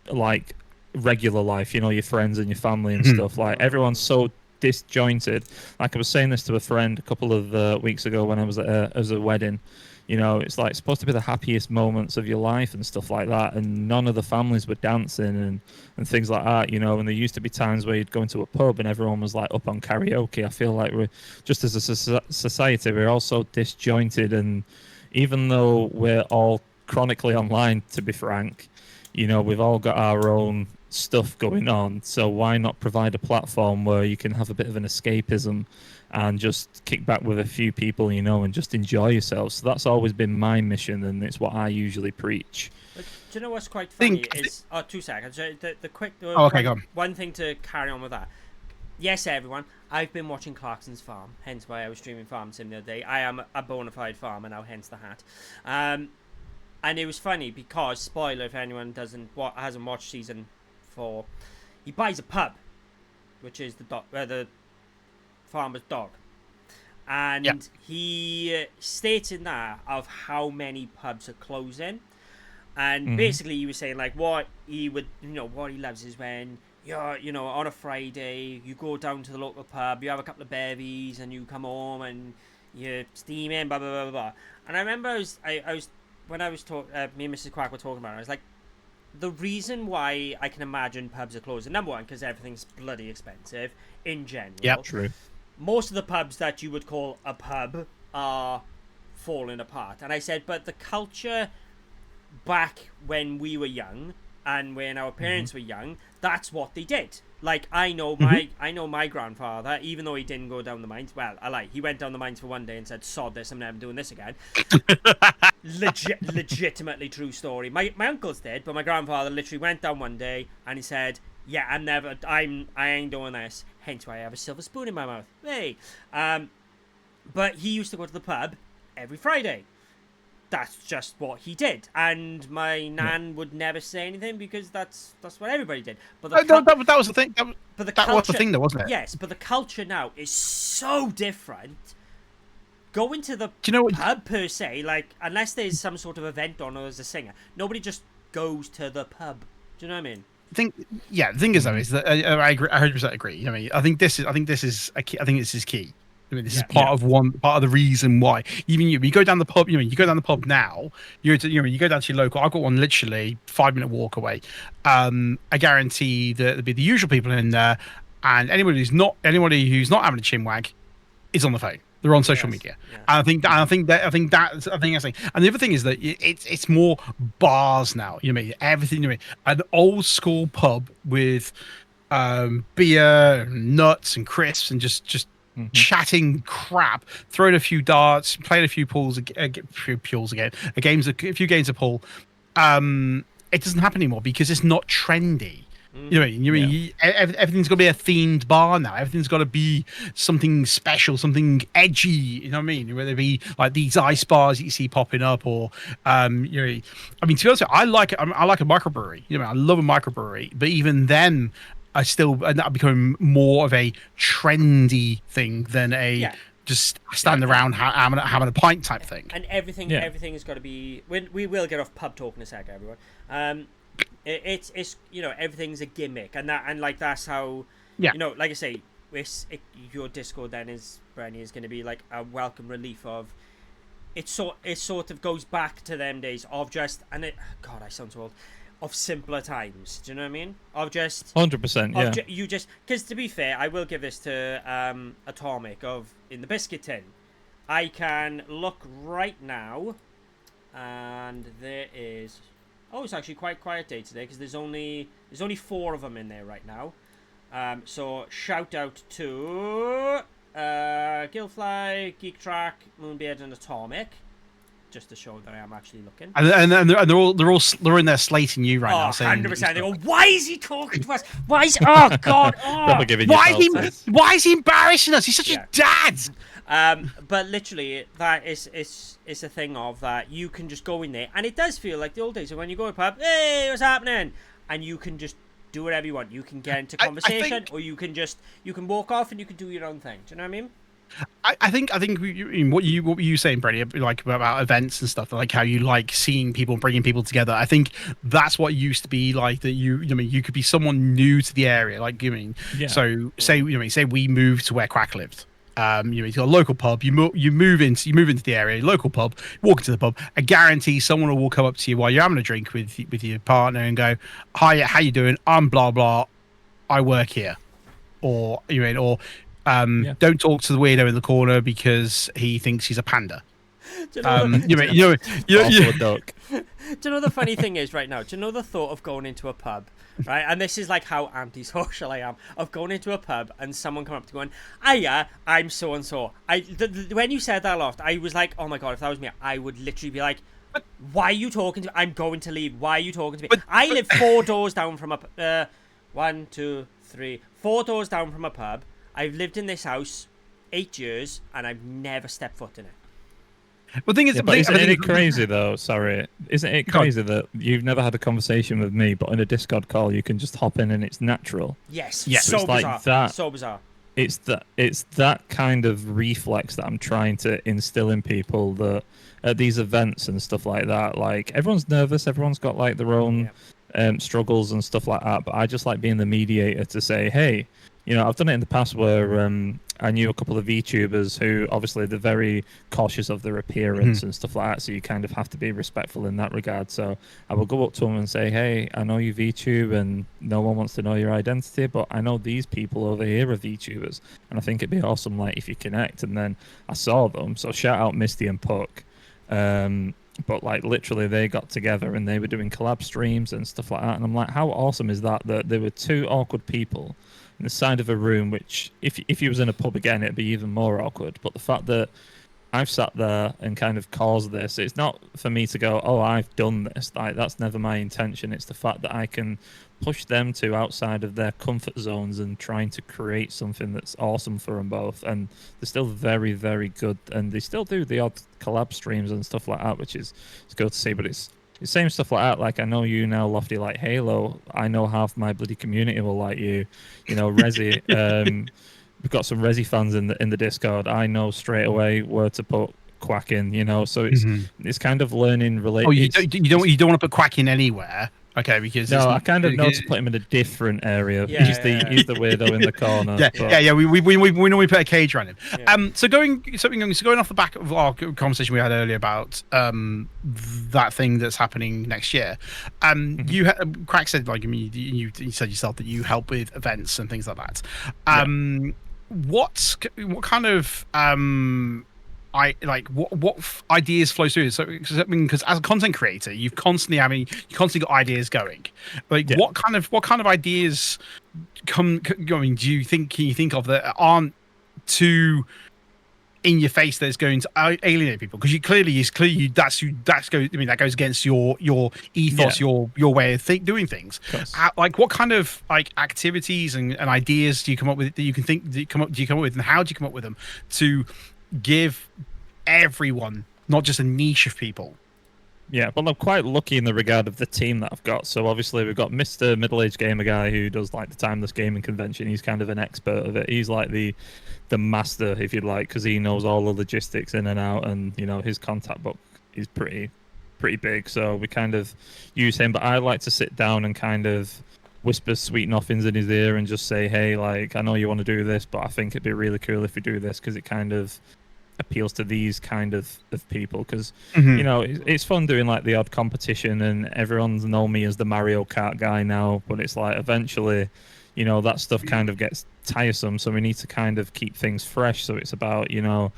like regular life, you know, your friends and your family and stuff. Like everyone's so disjointed. Like I was saying this to a friend a couple of weeks ago when I was at a wedding. You know, it's like supposed to be the happiest moments of your life and stuff like that, and none of the families were dancing and things like that, you know. And there used to be times where you'd go into a pub and everyone was like up on karaoke. I feel like we're just as a society, we're all so disjointed, and even though we're all chronically online, to be frank, you know, we've all got our own stuff going on, so why not provide a platform where you can have a bit of an escapism and just kick back with a few people, you know, and just enjoy yourself. So that's always been my mission, and it's what I usually preach. But do you know what's quite funny is 2 seconds, the quick go on. One thing to carry on with that. Yes, everyone, I've been watching Clarkson's Farm, hence why I was streaming Farm Sim the other day. I am a bona fide farmer now, hence the hat. And it was funny because, spoiler if anyone hasn't watched season 4, he buys a pub, which is the farmer's dog, and he states in that of how many pubs are closing, and basically he was saying like what he loves is when you're, you know, on a Friday you go down to the local pub, you have a couple of bevies and you come home and you're steaming, blah blah blah blah. And I remember when I was talking, me and Mrs. Quack were talking about it, I was like, the reason why I can imagine pubs are closing, number one, because everything's bloody expensive in general. Yep, true. Most of the pubs that you would call a pub are falling apart. And I said, but the culture back when we were young and when our parents were young, that's what they did. Like, I know my grandfather, even though he didn't go down the mines, well, I lie, he went down the mines for one day and said, sod this, I'm never doing this again. Legitimately true story. My uncle's dead, but my grandfather literally went down one day and he said, yeah, I ain't doing this. Hence why I have a silver spoon in my mouth. Hey. But he used to go to the pub every Friday. that's just what he did, and my nan would never say anything because that's what everybody did. But that was the thing. but the That culture, was the thing, though, wasn't it? Yes, but the culture now is so different. Going to the Do you know what? pub per se, like unless there's some sort of event on or there's a singer, nobody just goes to the pub. Do you know what I mean? The thing is though is that I agree, I 100% agree. You know, what I mean, I think this is a key. I think this is key. I mean, this is part of the reason why. Even you go down the pub. You go down the pub now. You go down to your local. I've got one literally 5-minute walk away. I guarantee that there'll be the usual people in there, and anybody who's not having a chinwag is on the phone. They're on social media. Yeah. And I think that's the thing. And the other thing is that it's more bars now. You know what I mean? Everything. You know what I mean? An old school pub with beer, and nuts, and crisps, and just chatting crap, throwing a few darts, playing a few pools, a few games of pool. It doesn't happen anymore because it's not trendy. You know what I mean? Everything's got to be a themed bar now. Everything's got to be something special, something edgy. You know what I mean? Whether it be like these ice bars that you see popping up, or I mean, to be honest, I like a microbrewery. You know, I love a microbrewery, but even then, that becoming more of a trendy thing than a just stand around having a pint type thing. And everything has got to be. We will get off pub talk in a sec, everyone. It's everything's a gimmick, and that's how like I say, your Discord then is going to be like a welcome relief of it sort of goes back to them days of just God, I sound so old, of simpler times. Do you know what I mean? Of just 100%, you just because to be fair, I will give this to Atomic of in the biscuit tin. I can look right now, and there is. Oh, it's actually quite quiet day today because there's only 4 of them in there right now. So shout out to Gilfly, Geek Track, Moonbeard, and Atomic, just to show that I am actually looking. And they're in there slating you right now. 100%. They go, why is he talking to us? Why is oh god? Oh. Why is he embarrassing us? He's such a dad. But literally, that is a thing of that you can just go in there, and it does feel like the old days. So when you go to a pub, hey, what's happening? And you can just do whatever you want. You can get into conversation, or you can walk off and you can do your own thing. Do you know what I mean? I think what were you saying, Brady, like about events and stuff, like how you like seeing people, bringing people together. I think that's what used to be like that. You could be someone new to the area, like so say we moved to where Quack lived. You've got a local pub. You move into the area, local pub. Walk into the pub. I guarantee someone will come up to you while you're having a drink with your partner and go, "Hi, how you doing? I'm blah blah. I work here," or don't talk to the weirdo in the corner because he thinks he's a panda. Do you know the funny thing is right now? Do you know the thought of going into a pub, right? And this is like how antisocial I am of going into a pub and someone come up to going, "Hiya, I'm so and so." When you said that last, I was like, "Oh my god!" If that was me, I would literally be like, "Why are you talking to me? I'm going to leave. Why are you talking to me?" I live 4 doors down from a 1, 2, 3, 4 doors down from a pub. I've lived in this house 8 years, and I've never stepped foot in it. Well, thing is, isn't it crazy though? Sorry, isn't it crazy that you've never had a conversation with me, but in a Discord call you can just hop in and it's natural? Yes, yeah. So bizarre. Like that. So bizarre. It's that kind of reflex that I'm trying to instill in people that at these events and stuff like that, like everyone's nervous, everyone's got like their own struggles and stuff like that. But I just like being the mediator to say, hey, I've done it in the past where I knew a couple of VTubers who obviously they're very cautious of their appearance and stuff like that, so you kind of have to be respectful in that regard. So I will go up to them and say, hey, I know you VTube and no one wants to know your identity, but I know these people over here are VTubers and I think it'd be awesome like if you connect. And then I saw them, so shout out Misty and Puck. But like literally they got together and they were doing collab streams and stuff like that, and I'm like, how awesome is that there were 2 awkward people in the side of a room, which if you was in a pub again it'd be even more awkward. But the fact that I've sat there and kind of caused this. It's not for me to go, oh, I've done this. Like, that's never my intention. It's the fact that I can push them to outside of their comfort zones and trying to create something that's awesome for them both. And they're still very, very good. And they still do the odd collab streams and stuff like that, which is it's good to see. But it's the same stuff like that. Like, I know you now, Lofty, like Halo. I know half my bloody community will like you. You know, Resi. We've got some Resi fans in the Discord. I know straight away where to put Quack in, you know. So it's kind of learning related. Oh, you don't want to put Quack in anywhere, okay? Because no, I kind of know to put him in a different area. Yeah, he's the weirdo in the corner. Yeah. We normally put a cage around him. Yeah. So going off the back of our conversation we had earlier about that thing that's happening next year. Crack said, like, I mean, you said yourself that you help with events and things like that. What kind of what ideas flow through? So, because as a content creator, you constantly got ideas going. Like, what kind of ideas come? I mean, can you think of that aren't too in your face that's going to alienate people? Because that goes against your ethos, your way of doing things. Like, what kind of like activities and ideas do you come up with that you can think do you come up with, and how do you come up with them to give everyone, not just a niche of people? Yeah, well, I'm quite lucky in the regard of the team that I've got. So obviously we've got Mr. Middle-aged Gamer Guy who does like the Timeless Gaming Convention. He's kind of an expert of it. He's like the master, if you'd like, because he knows all the logistics in and out, and you know his contact book is pretty big. So we kind of use him. But I like to sit down and kind of whisper sweet nothings in his ear and just say, hey, like, I know you want to do this, but I think it'd be really cool if we do this, because it kind of appeals to these kind of people, because you know it's fun doing like the odd competition, and everyone's known me as the Mario Kart guy now, but it's like eventually, you know, that stuff kind of gets tiresome, so we need to kind of keep things fresh. So it's about, you know,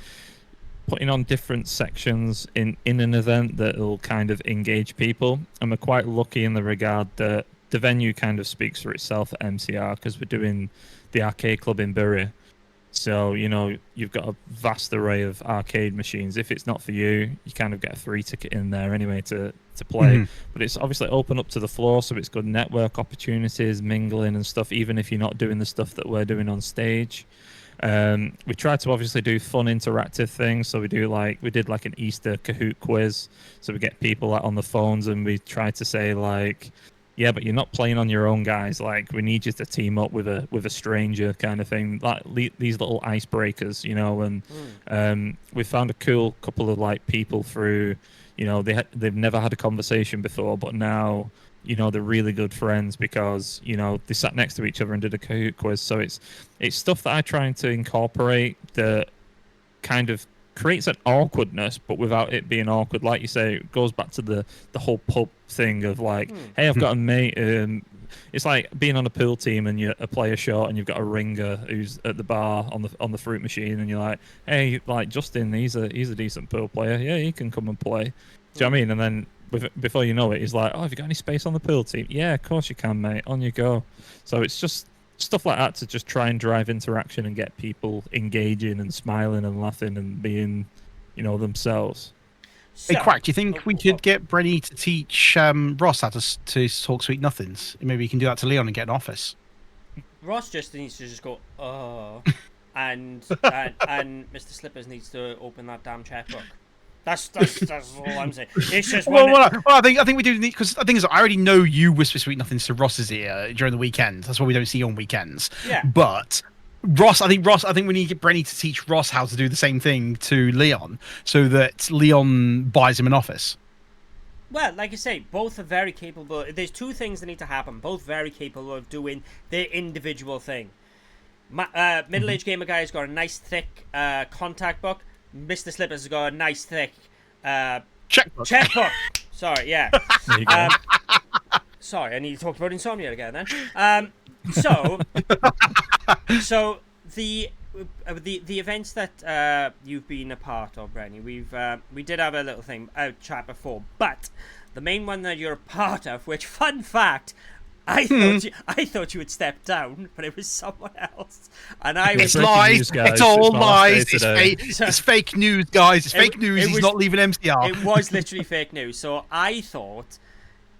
putting on different sections in an event that will kind of engage people. And we're quite lucky in the regard that the venue kind of speaks for itself at MCR, because we're doing the arcade club in Bury. So, you know, you've got a vast array of arcade machines. If it's not for you, you kind of get a free ticket in there anyway to play. But it's obviously open up to the floor, so it's good network opportunities, mingling and stuff, even if you're not doing the stuff that we're doing on stage. We try to obviously do fun interactive things. So we did like an Easter Kahoot quiz. So we get people like on the phones, and we try to say like, yeah, but you're not playing on your own, guys. Like, we need you to team up with a stranger, kind of thing. Like these little icebreakers, you know. And we found a cool couple of like people through, you know, they've never had a conversation before, but now, you know, they're really good friends because, you know, they sat next to each other and did a Kahoot quiz. So it's stuff that I try to incorporate that kind of creates an awkwardness, but without it being awkward. Like you say, it goes back to the whole pub thing of like, hey, I've got a mate. It's like being on a pool team and you're a player short and you've got a ringer who's at the bar on the fruit machine, and you're like, hey, like Justin, he's a decent pool player. Yeah, he can come and play. Do you know what I mean? And then before you know it, he's like, oh, have you got any space on the pool team? Yeah, of course you can, mate. On you go. So it's just stuff like that to just try and drive interaction and get people engaging and smiling and laughing and being, you know, themselves. Hey, Quack, do you think we could get Brenny to teach Ross how to talk sweet nothings? Maybe you can do that to Leon and get an office. Ross just needs to just go, and Mr. Slippers needs to open that damn checkbook. That's all I'm saying. It's just I think we do need, because the thing is, I already know you whisper sweet nothings to Ross's ear during the weekend. That's why we don't see you on weekends. Yeah. But Ross, I think we need to get Brenny to teach Ross how to do the same thing to Leon, so that Leon buys him an office. Well, like I say, both are very capable. There's two things that need to happen. Both very capable of doing their individual thing. Middle-aged Gamer Guy has got a nice thick contact book. Mr. Slippers has got a nice thick checkbook. Sorry, yeah. There you go. Sorry, I need to talk about insomnia again then. So the events that you've been a part of, Brenny, we did have a little chat before, but the main one that you're a part of, which, fun fact, I thought you had stepped down, but it was someone else, and I was It's breaking lies. news, guys. It's all It's my last day lies. It's today. fake. It's fake news, guys. It's fake news. it He's was- not leaving MCR. It was literally fake news. So I thought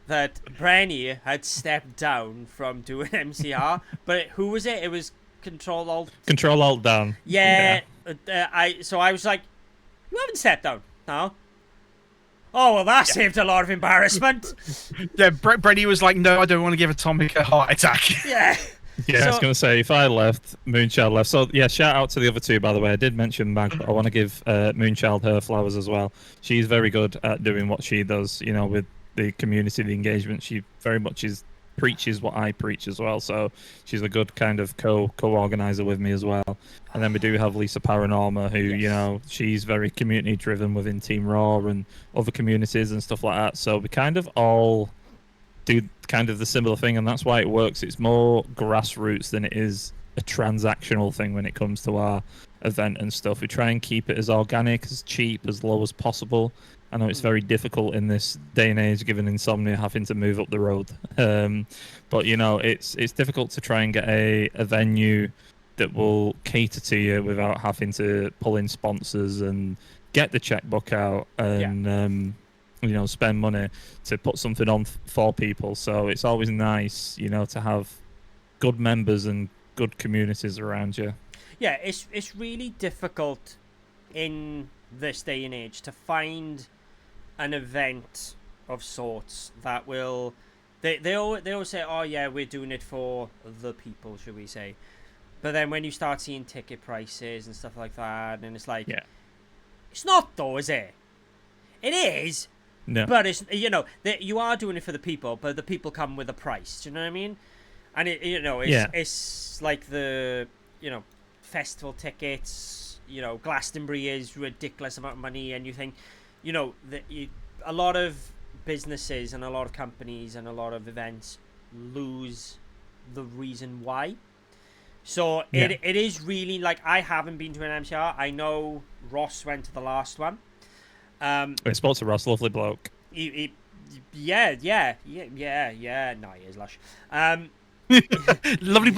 that Brenny had stepped down from doing MCR, but who was it? It was Control Alt. Control Alt down. Yeah. I was like, you haven't stepped down, no. Oh well, that saved a lot of embarrassment. Yeah, Brady was like, no, I don't want to give Atomic a heart attack. Yeah. Yeah, I was So- going to say, if I left, Moonchild left. So, yeah, shout out to the other two, by the way. I did mention Mag, but I want to give Moonchild her flowers as well. She's very good at doing what she does, you know, with the community, the engagement. She very much preaches what I preach as well. So she's a good kind of co-organizer with me as well. And then we do have Lisa Paranorma, who, you know, she's very community driven within Team Raw and other communities and stuff like that. So we kind of all do kind of the similar thing, and that's why it works. It's more grassroots than it is a transactional thing when it comes to our event and stuff. We try and keep it as organic, as cheap, as low as possible. I know it's very difficult in this day and age, given Insomnia having to move up the road. But you know, it's difficult to try and get a venue that will cater to you without having to pull in sponsors and get the checkbook out and you know, spend money to put something on for people. So it's always nice, you know, to have good members and good communities around you. Yeah, it's really difficult in this day and age to find an event of sorts that will they always say, oh yeah, we're doing it for the people, should we say. But then when you start seeing ticket prices and stuff like that, and it's like, it's not though, is it? It is. No. But it's, you know, you are doing it for the people, but the people come with a price. Do you know what I mean? And it, you know, it's like the, you know, festival tickets. You know, Glastonbury is ridiculous amount of money, and you think, you know, a lot of businesses and a lot of companies and a lot of events lose the reason why. So it is really like, I haven't been to an MCR. I know Ross went to the last one. I spoke to Ross, lovely bloke. Yeah. No, he is lush. Lovely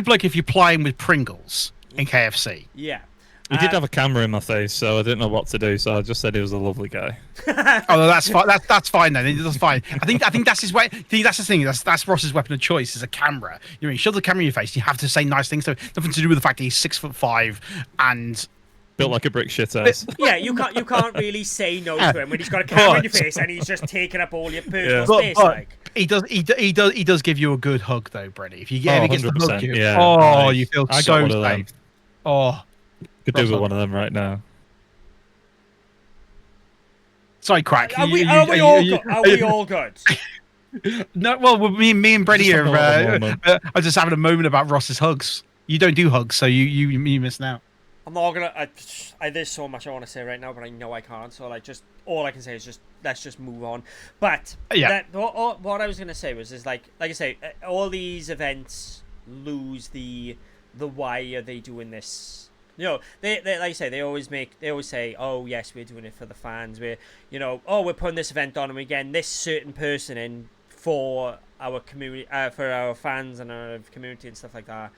bloke if you're playing with Pringles in KFC. Yeah. He did have a camera in my face, so I didn't know what to do. So I just said he was a lovely guy. Oh, no, that's fine. That's fine then. That's fine. I think that's his way. I think that's the thing. That's Ross's weapon of choice is a camera. You know, you shove the camera in your face. You have to say nice things. So nothing to do with the fact that he's 6'5" and built like a brick shit ass. Yeah, you can't really say no to him when he's got a camera in your face and he's just taking up all your personal space. Like, he does give you a good hug though, Brenny. If you ever gets to hug you, yeah. you feel I so got one of them. safe. Oh, Could do with one of them right now. sorry, Crack. are we all good? No, well, me and Brenny Just are. having a moment. I was just having a moment about Ross's hugs. You don't do hugs, so you missing out. I'm not gonna. There's so much I want to say right now, but I know I can't. So like, just all I can say is just let's just move on. But what I was gonna say was like I say, all these events lose the why are they doing this? You know, they like I say, they always say, oh yes, we're doing it for the fans. We're we're putting this event on and we're getting this certain person in for our community, for our fans and our community and stuff like that.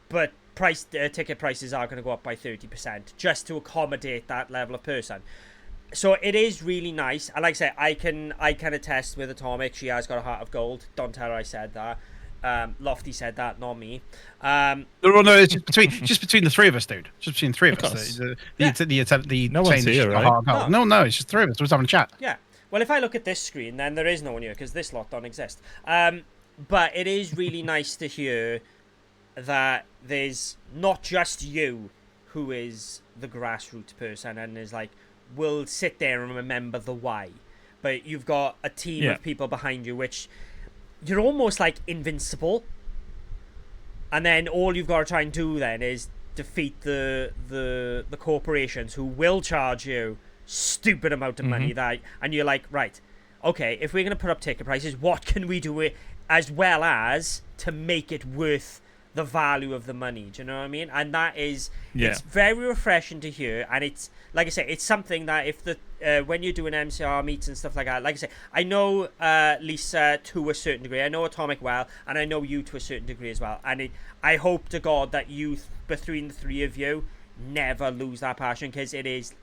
But ticket prices are going to go up by 30% just to accommodate that level of person. So it is really nice. And like I say, I can attest with Atomic. She has got a heart of gold. Don't tell her I said that. Lofty said that, not me. No, it's just between the three of us, dude. Just between the three of us. No one's here, right? No, it's just three of us. We're just having a chat. Yeah. Well, if I look at this screen, then there is no one here because this lot don't exist. But it is really nice to hear that there's not just you who is the grassroots person and is like, will sit there and remember the why. But you've got a team of people behind you, which you're almost like invincible. And then all you've got to try and do then is defeat the corporations who will charge you stupid amount of money and you're like, right, okay, if we're going to put up ticket prices, what can we do as well as to make it worth the value of the money. Do you know what I mean? And that is, Yeah. it's very refreshing to hear. And it's, like I say, it's something that if the when you're doing MCR meets and stuff like that, like I say, I know Lisa to a certain degree, I know Atomic well, and I know you to a certain degree as well. And I hope to God that you, between the three of you, never lose that passion, because it is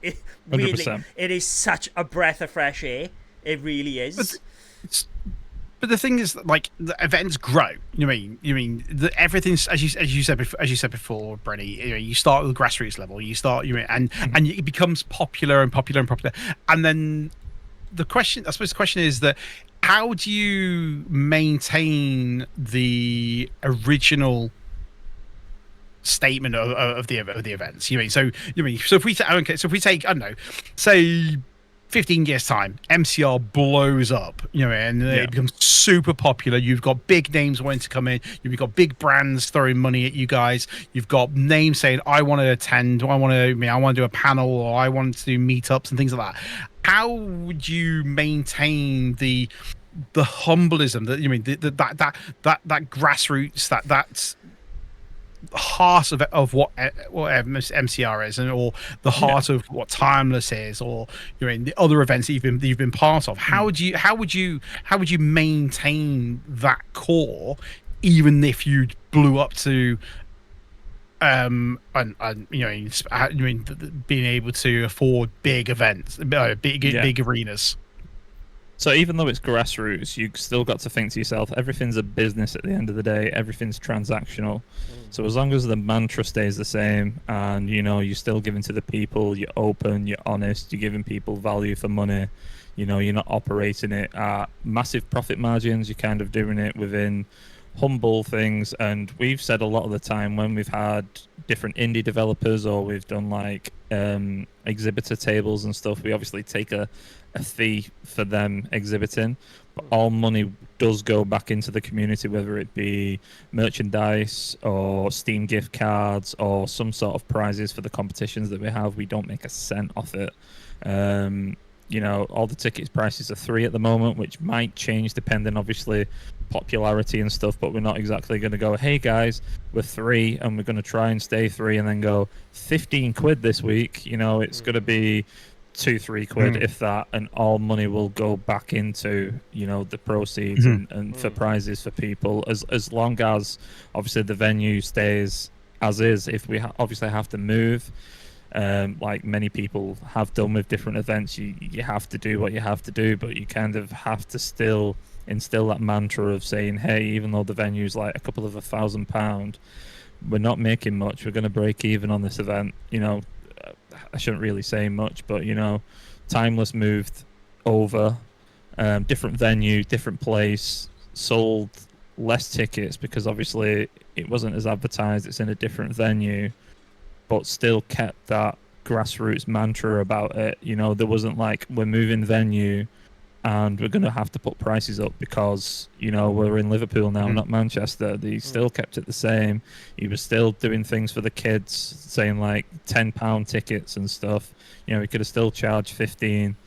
really 100%. it is such a breath of fresh air. It really is. But the thing is, like, the events grow. You mean everything's as you said before, Brenny. You start at the grassroots level. You start, and it becomes popular and popular and popular. And then the question, I suppose, the question is that how do you maintain the original statement of the events? So if we take, I don't know, say 15 years time, MCR blows up, and it becomes super popular. You've got big names wanting to come in. You've got big brands throwing money at you guys. You've got names saying, I want to attend, I want to do a panel, or I want to do meetups and things like that. How would you maintain the humblism that grassroots, that's heart of what MCR is, or the heart of what Timeless is, or the other events that you've been part of? How would you maintain that core, even if you blew up to being able to afford big events, big arenas? So even though it's grassroots, you still got to think to yourself, everything's a business at the end of the day. Everything's transactional. So as long as the mantra stays the same, and you're still giving to the people, you're open, you're honest, you're giving people value for money. You're not operating it at massive profit margins. You're kind of doing it within humble things. And we've said a lot of the time when we've had different indie developers, or we've done like exhibitor tables and stuff, we obviously take a fee for them exhibiting, but all money does go back into the community, whether it be merchandise or Steam gift cards or some sort of prizes for the competitions that we have. We don't make a cent off it. All the tickets prices are free at the moment, which might change depending, obviously, popularity and stuff, but we're not exactly going to go, hey guys, we're free and we're going to try and stay free and then go 15 quid this week. It's going to be 2-3 quid if that, and all money will go back into the proceeds and for prizes for people, as long as obviously the venue stays as is. If we obviously have to move, like many people have done with different events, you have to do what you have to do, but you kind of have to still instill that mantra of saying, hey, even though the venue's like a couple of £1,000, we're not making much, we're going to break even on this event. I shouldn't really say much, but Timeless moved over, different venue, different place, sold less tickets because obviously it wasn't as advertised, it's in a different venue, but still kept that grassroots mantra about it. There wasn't like, we're moving venue and we're going to have to put prices up because we're in Liverpool now, not Manchester. They still kept it the same. He was still doing things for the kids, saying like £10 tickets and stuff. He could have still charged 15.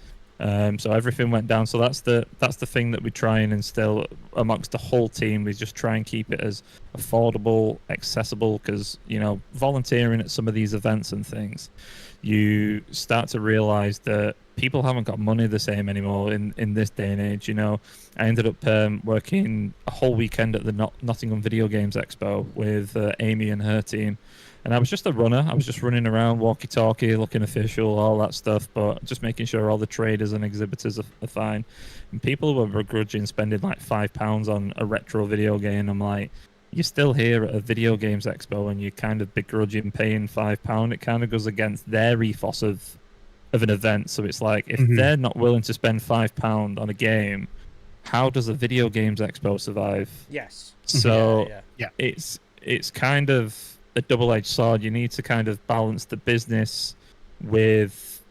So everything went down. So that's the thing that we try and instill amongst the whole team. We just try and keep it as affordable, accessible, because volunteering at some of these events and things, you start to realize that people haven't got money the same anymore in this day and age. I ended up working a whole weekend at the Nottingham Video Games Expo with Amy and her team. And I was just a runner. I was just running around, walkie-talkie, looking official, all that stuff, but just making sure all the traders and exhibitors are fine. And people were begrudging spending like £5 on a retro video game. I'm like, you're still here at a video games expo and you're kind of begrudging paying £5. It kind of goes against their ethos of an event. So it's like, if they're not willing to spend £5 on a game, how does a video games expo survive? Yes. So Yeah. it's kind of a double-edged sword. You need to kind of balance the business with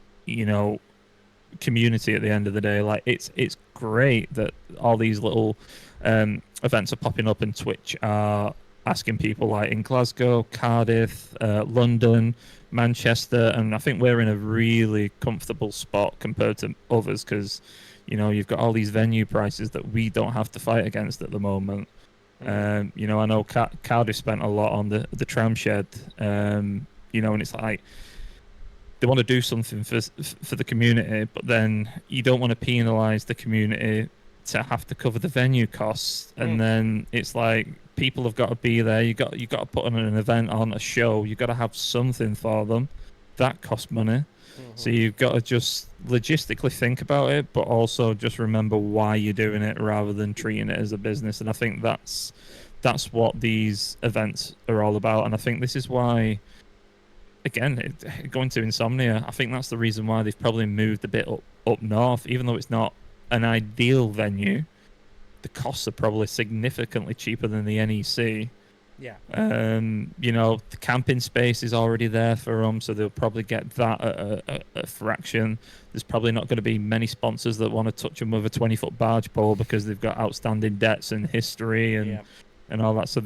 community at the end of the day. Like it's great that all these little events are popping up, and Twitch are asking people like in Glasgow, Cardiff, London, Manchester, and I think we're in a really comfortable spot compared to others because you've got all these venue prices that we don't have to fight against at the moment. You know, I know Cardiff spent a lot on the tram shed. You know, and it's like they want to do something for the community, but then you don't want to penalise the community to have to cover the venue costs, and then it's like people have got to be there. You got to put on an event, on a show. You got to have something for them. That costs money. So you've got to just logistically think about it, but also just remember why you're doing it rather than treating it as a business. And I think that's what these events are all about. And I think this is why, again, going to Insomnia, I think that's the reason why they've probably moved a bit up north, even though it's not an ideal venue. The costs are probably significantly cheaper than the NEC. Yeah. You know, the camping space is already there for them, so they'll probably get that at a fraction. There's probably not going to be many sponsors that want to touch them with a 20-foot barge pole because they've got outstanding debts and history and all that. So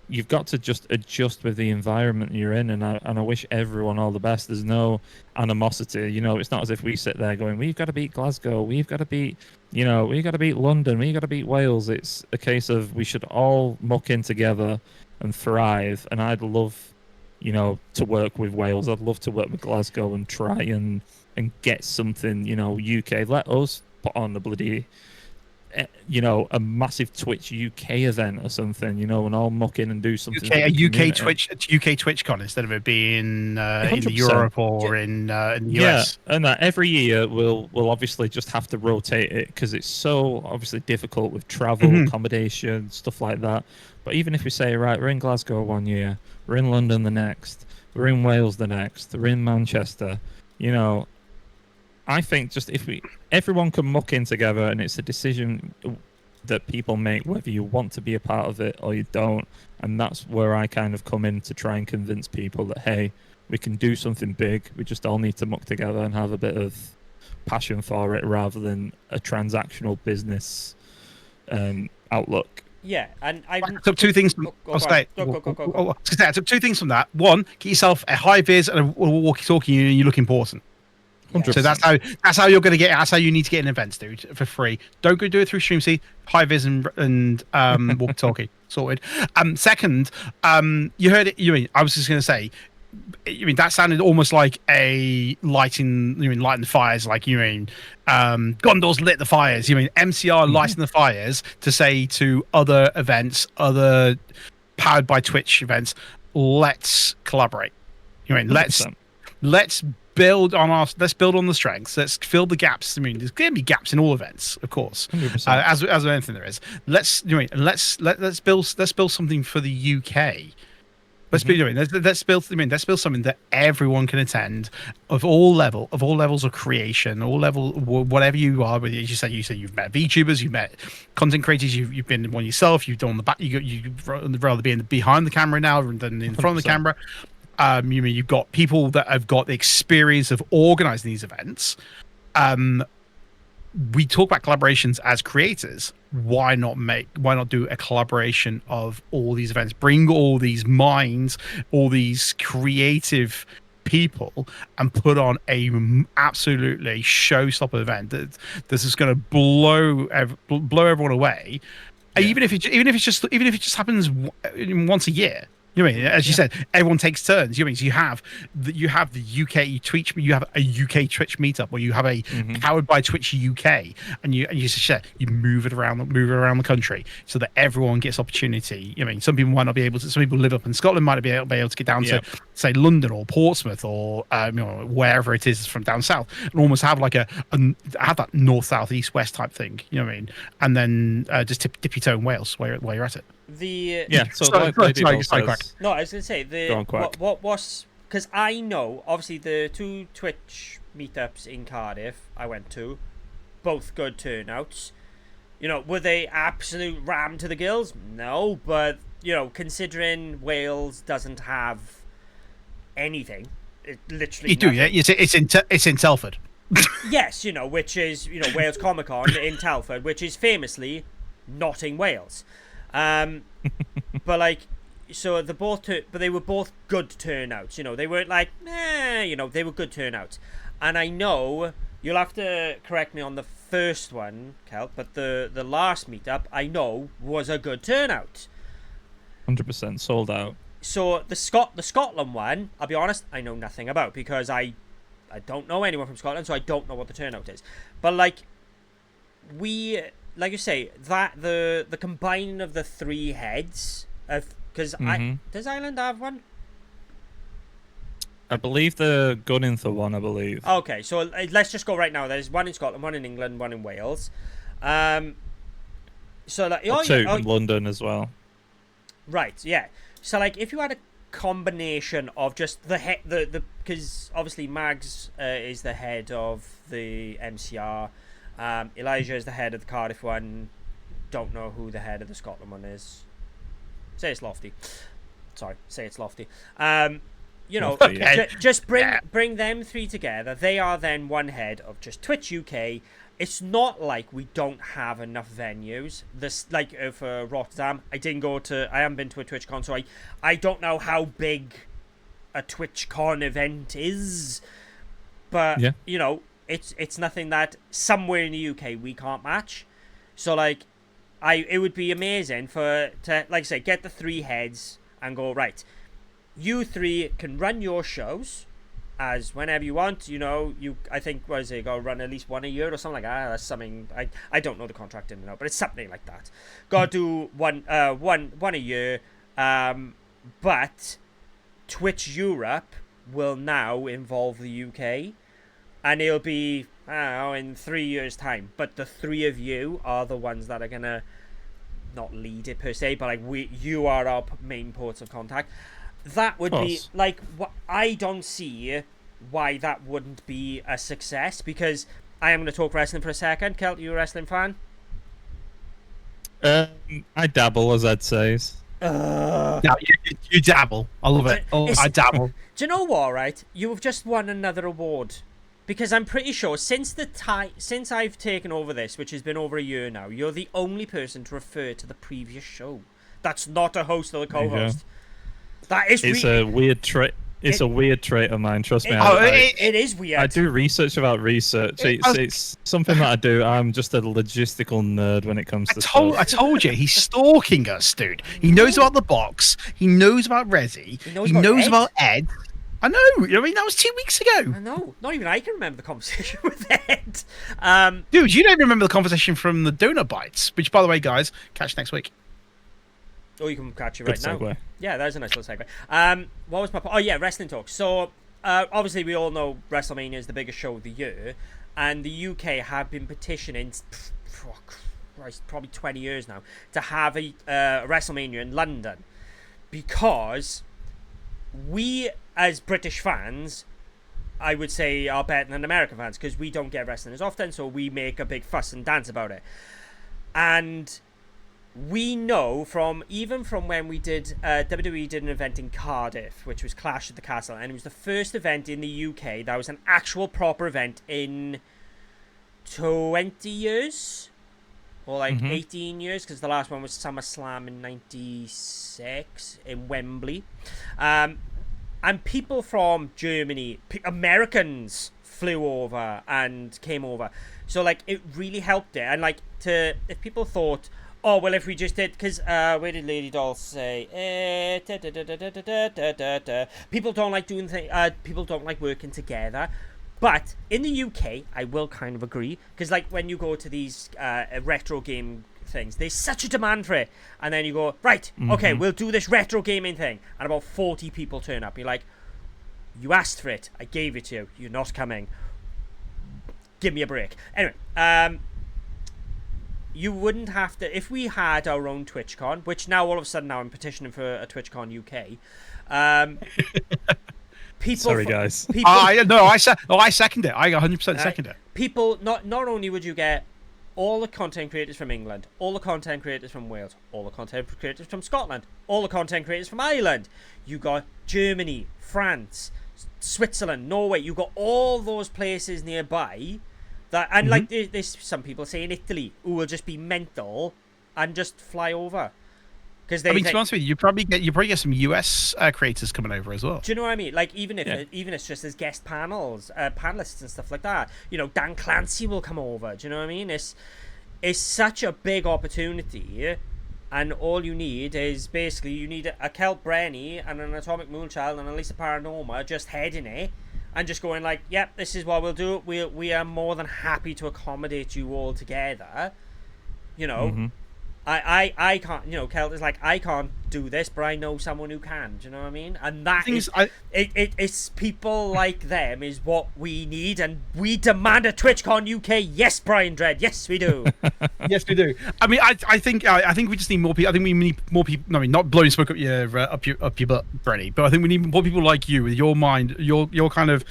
you've got to just adjust with the environment you're in, and I wish everyone all the best. There's no animosity, you know. It's not as if we sit there going, we've got to beat Glasgow, we've got to beat, you know, we've got to beat London, we've got to beat Wales. It's a case of we should all muck in together and thrive. And I'd love, you know, to work with Wales. I'd love to work with Glasgow and try and get something, you know, UK. Let us put on the bloody, you know, a massive Twitch UK event or something, you know, and all muck in and do something. A UK TwitchCon instead of it being in Europe or in the US. Yeah, and every year we'll obviously just have to rotate it because it's so obviously difficult with travel, accommodation, stuff like that. But even if we say, right, we're in Glasgow one year, we're in London the next, we're in Wales the next, we're in Manchester, you know, I think just if everyone can muck in together, and it's a decision that people make whether you want to be a part of it or you don't, and that's where I kind of come in to try and convince people that, hey, we can do something big. We just all need to muck together and have a bit of passion for it rather than a transactional business outlook. Yeah, and I took two things. Go. I took two things from that. One, get yourself a high vis and a walkie-talkie, and you look important. 100%. So that's how you're going to get. That's how you need to get in events, dude, for free. Don't go do it through StreamSea, high vis and walkie-talkie sorted. Second, you heard it. I was just going to say. That sounded almost like a lighting the fires, like Gondor's lit the fires. MCR lighting the fires to say to other events, other powered by Twitch events, let's collaborate. Let's build on the strengths. Let's fill the gaps. There's going to be gaps in all events, of course, as with anything there is. Let's build something for the UK. Let's build something that everyone can attend, of all levels of creation, whatever you are. As you said you've met VTubers, you've met content creators, you've been one yourself, you've done the back, you'd rather be behind the camera now than in front of the camera. You've got people that have got the experience of organizing these events. We talk about collaborations as creators. Why not do a collaboration of all these events? Bring all these minds, all these creative people, and put on a absolutely showstopper event this is going to blow everyone away. Yeah. Even if it just happens once a year. As you said, everyone takes turns. So you have the UK Twitch, you have a UK Twitch meetup, or you have a powered by Twitch UK, and you move it around the country so that everyone gets opportunity. Some people might not be able to. Some people live up in Scotland might be able to get down to say London or Portsmouth or wherever it is from down south, and almost have like have that north, south, east, west type thing. And then just dip your toe in Wales while you're at it. No, I was gonna say what was, because I know obviously the two Twitch meetups in Cardiff I went to, both good turnouts. Were they absolute ram to the gills? No, but considering Wales doesn't have anything, it literally. You do, yeah. It's in Telford. Yes, which is Wales Comic Con in Telford, which is famously not in Wales. But so they were both good turnouts. They weren't like they were good turnouts. And I know You'll have to correct me on the first one, Kel, but the last meetup I know was a good turnout. 100% sold out. So the Scotland one, I'll be honest, I know nothing about because I don't know anyone from Scotland, so I don't know what the turnout is. But like you say, that the combining of the three heads of, because does Ireland have one? I believe the Gunningthor one, I believe. Okay, so let's just go right now. There's one in Scotland, one in England, one in Wales. So like, Two in London as well. Right, yeah. So like, if you had a combination of just the because obviously Mags is the head of the MCR, Elijah is the head of the Cardiff one. Don't know who the head of the Scotland one is. Say it's Lofty. Sorry, say it's Lofty. You know, just bring them three together. They are then one head of just Twitch UK. It's not like we don't have enough venues. This, like for Rotterdam, I haven't been to a TwitchCon, so I don't know how big a TwitchCon event is. But yeah. you know, it's nothing that somewhere in the UK we can't match. So like, it would be amazing to like I say, get the three heads and go, right, you three can run your shows as whenever you want. You know, I think, what is it, go run at least one a year or something like that. That's something I don't know the contract in and out, but it's something like that. Gotta do one a year. But Twitch Europe will now involve the UK, and it'll be, I don't know, in 3 years' time. But the three of you are the ones that are gonna not lead it per se, but like you are our main ports of contact. That would be like, I don't see why that wouldn't be a success, because I am going to talk wrestling for a second. Kelt, you a wrestling fan? I dabble, as Ed says. No, you dabble. I love it. I dabble. Do you know what, right? You have just won another award. Because I'm pretty sure since I've taken over this, which has been over a year now, you're the only person to refer to the previous show. That's not a host or a co-host. That is. It's a weird trait. It's a weird trait of mine. Trust me. It is weird. I do research about research. It's something that I do. I'm just a logistical nerd when it comes to stuff. I told you, he's stalking us, dude. He knows about the box. He knows about Resi. He knows about Ed. I know. I mean, that was 2 weeks ago. I know. Not even I can remember the conversation with Ed. Dude, you don't remember the conversation from the Doughnut Bites, which, by the way, guys, catch next week. Oh, you can catch it Good right segue. now. Yeah, that's a nice little segue. What was my point? Oh, yeah, wrestling talk. So, obviously, we all know WrestleMania is the biggest show of the year, and the UK have been petitioning, probably 20 years now, to have a WrestleMania in London, because we, as British fans, I would say, are better than American fans, because we don't get wrestling as often, so we make a big fuss and dance about it. And we know from when we did WWE did an event in Cardiff, which was Clash at the Castle, and it was the first event in the UK that was an actual proper event in 20 years or like 18 years, because the last one was SummerSlam in 96 in Wembley, and people from Germany, Americans flew over and came over, so like it really helped it. And like, if people thought, oh, well, if we just did, because where did Lady Doll say? People don't like doing things. People don't like working together. But in the UK, I will kind of agree, because like when you go to these retro game things, there's such a demand for it, and then you go, right, okay, we'll do this retro gaming thing, and about 40 people turn up. You're like, you asked for it, I gave it to you. You're not coming. Give me a break. Anyway, you wouldn't have to, if we had our own TwitchCon, which now all of a sudden now I'm petitioning for a TwitchCon UK. Sorry, guys. I second it. I 100% second it. People, not only would you get all the content creators from England, all the content creators from Wales, all the content creators from Scotland, all the content creators from Ireland. You got Germany, France, Switzerland, Norway. You got all those places nearby. And like there's some people say in Italy who will just be mental and just fly over. because I mean, to be honest with you, you probably get some US creators coming over as well. Do you know what I mean? Like even if it's just as guest panelists and stuff like that. You know, Dan Clancy will come over. Do you know what I mean? It's such a big opportunity, and all you need is basically you need a Kelt Brenny and an Atomic Moonchild and at least a Paranoma just heading it. And just going like, yep, this is what we'll do. We are more than happy to accommodate you all together. You know, I can't. You know, Kelt is like, I can't do this, but I know someone who can. Do you know what I mean? And that it's people like them is what we need, and we demand a TwitchCon UK. Yes, Brian Dredd. Yes, we do. Yes, we do. I mean, I think we just need more people. I think we need more people. I mean, not blowing smoke up your butt, Brenny, but I think we need more people like you with your mind, your kind of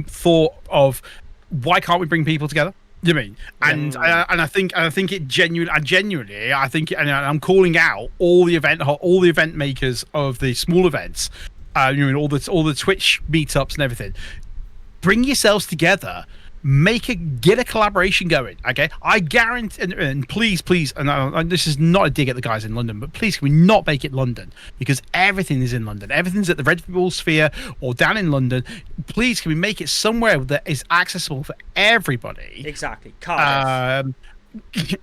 thought of why can't we bring people together? You mean? And I think it genuinely, I think, and I'm calling out all the event makers of the small events, you know, all the Twitch meetups and everything. Bring yourselves together. Get a collaboration going, okay? I guarantee, and please, and this is not a dig at the guys in London, but please, can we not make it London? Because everything is in London. Everything's at the Red Bull Sphere or down in London. Please, can we make it somewhere that is accessible for everybody? Exactly. Cardiff.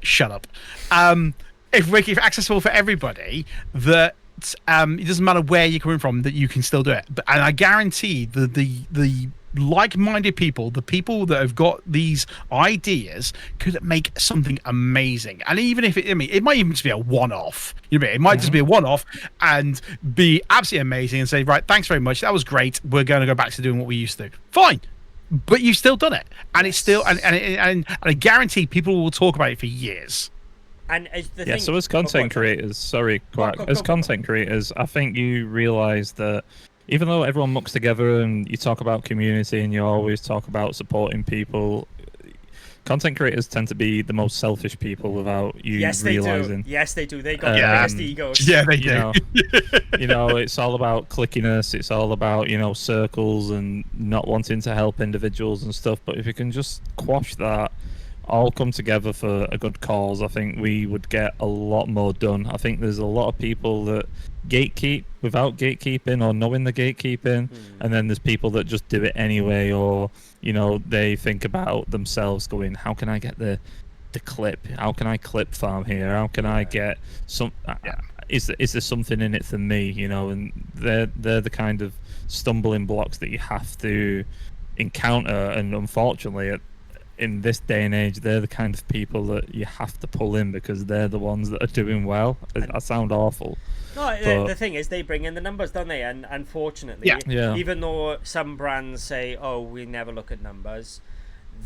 Shut up. If we make it accessible for everybody, that it doesn't matter where you're coming from, that you can still do it. And I guarantee the like-minded people, the people that have got these ideas, could make something amazing. And even if it might even just be a one-off. You know, it might just be a one-off and be absolutely amazing, and say, right, thanks very much, that was great. We're going to go back to doing what we used to. Fine, but you've still done it, and it's still and I guarantee people will talk about it for years. And as the thing, so as content creators, sorry, Quack, as content creators, I think you realise that even though everyone mucks together and you talk about community and you always talk about supporting people, content creators tend to be the most selfish people without you realising. Yes, they do. They got the biggest egos. Yeah, they do. You know, it's all about clickiness. It's all about, you know, circles and not wanting to help individuals and stuff. But if you can just quash that, all come together for a good cause, I think we would get a lot more done. I think there's a lot of people that gatekeep without gatekeeping or knowing the gatekeeping, and then there's people that just do it anyway, or, you know, they think about themselves going, how can I get the clip? How can I clip farm here? How can I get some... Is there something in it for me, you know? And they're the kind of stumbling blocks that you have to encounter, and unfortunately in this day and age, they're the kind of people that you have to pull in because they're the ones that are doing well. I sound awful. No, the thing is, they bring in the numbers, don't they? And unfortunately, even though some brands say, "Oh, we never look at numbers,"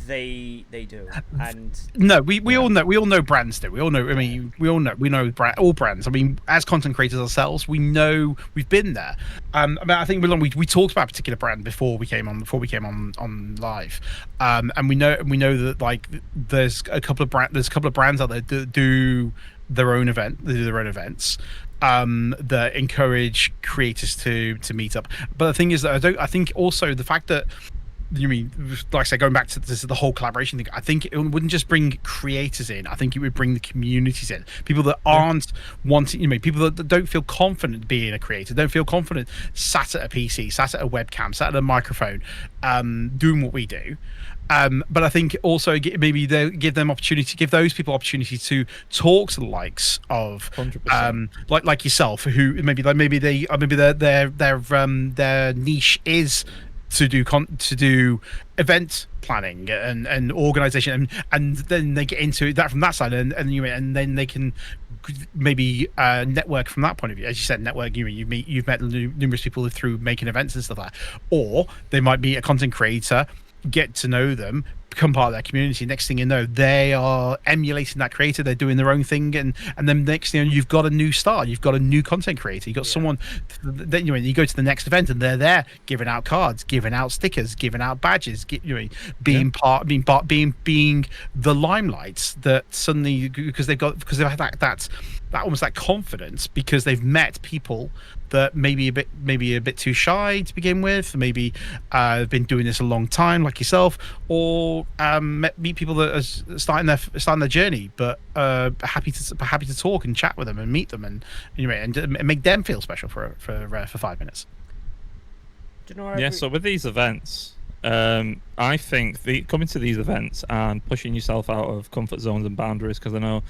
they do. And no, we all know brands do. We all know. I mean, we know all brands. I mean, as content creators ourselves, we know, we've been there. I mean, I think we talked about a particular brand before we came on live, and we know that, like, there's a couple of brands out there that do their own events. That encourage creators to meet up. But the thing is that I think also the fact that, you mean, like I said, going back to the whole collaboration thing, I think it wouldn't just bring creators in. I think it would bring the communities in. People that aren't wanting, people that don't feel confident being a creator, don't feel confident sat at a PC, sat at a webcam, sat at a microphone, doing what we do. But I think also maybe they give those people opportunity to talk to the likes of, like yourself, who maybe their niche is to do event planning and organization, and then they get into that from that side, and then they can maybe network from that point of view. As you said, network. You've met numerous people through making events and stuff like that, or they might be a content creator, get to know them, become part of their community. Next thing you know, they are emulating that creator, they're doing their own thing, and then next thing you know, you've got a new star, you've got a new content creator, you've got someone that you go to the next event and they're there giving out cards, giving out stickers, giving out badges, being the limelight that suddenly, because they've had that confidence because they've met people that maybe a bit too shy to begin with, maybe have been doing this a long time like yourself, or meet people that are starting their journey but happy to talk and chat with them and meet them and make them feel special for 5 minutes. Do you know Yeah, so with these events, I think coming to these events and pushing yourself out of comfort zones and boundaries, because I know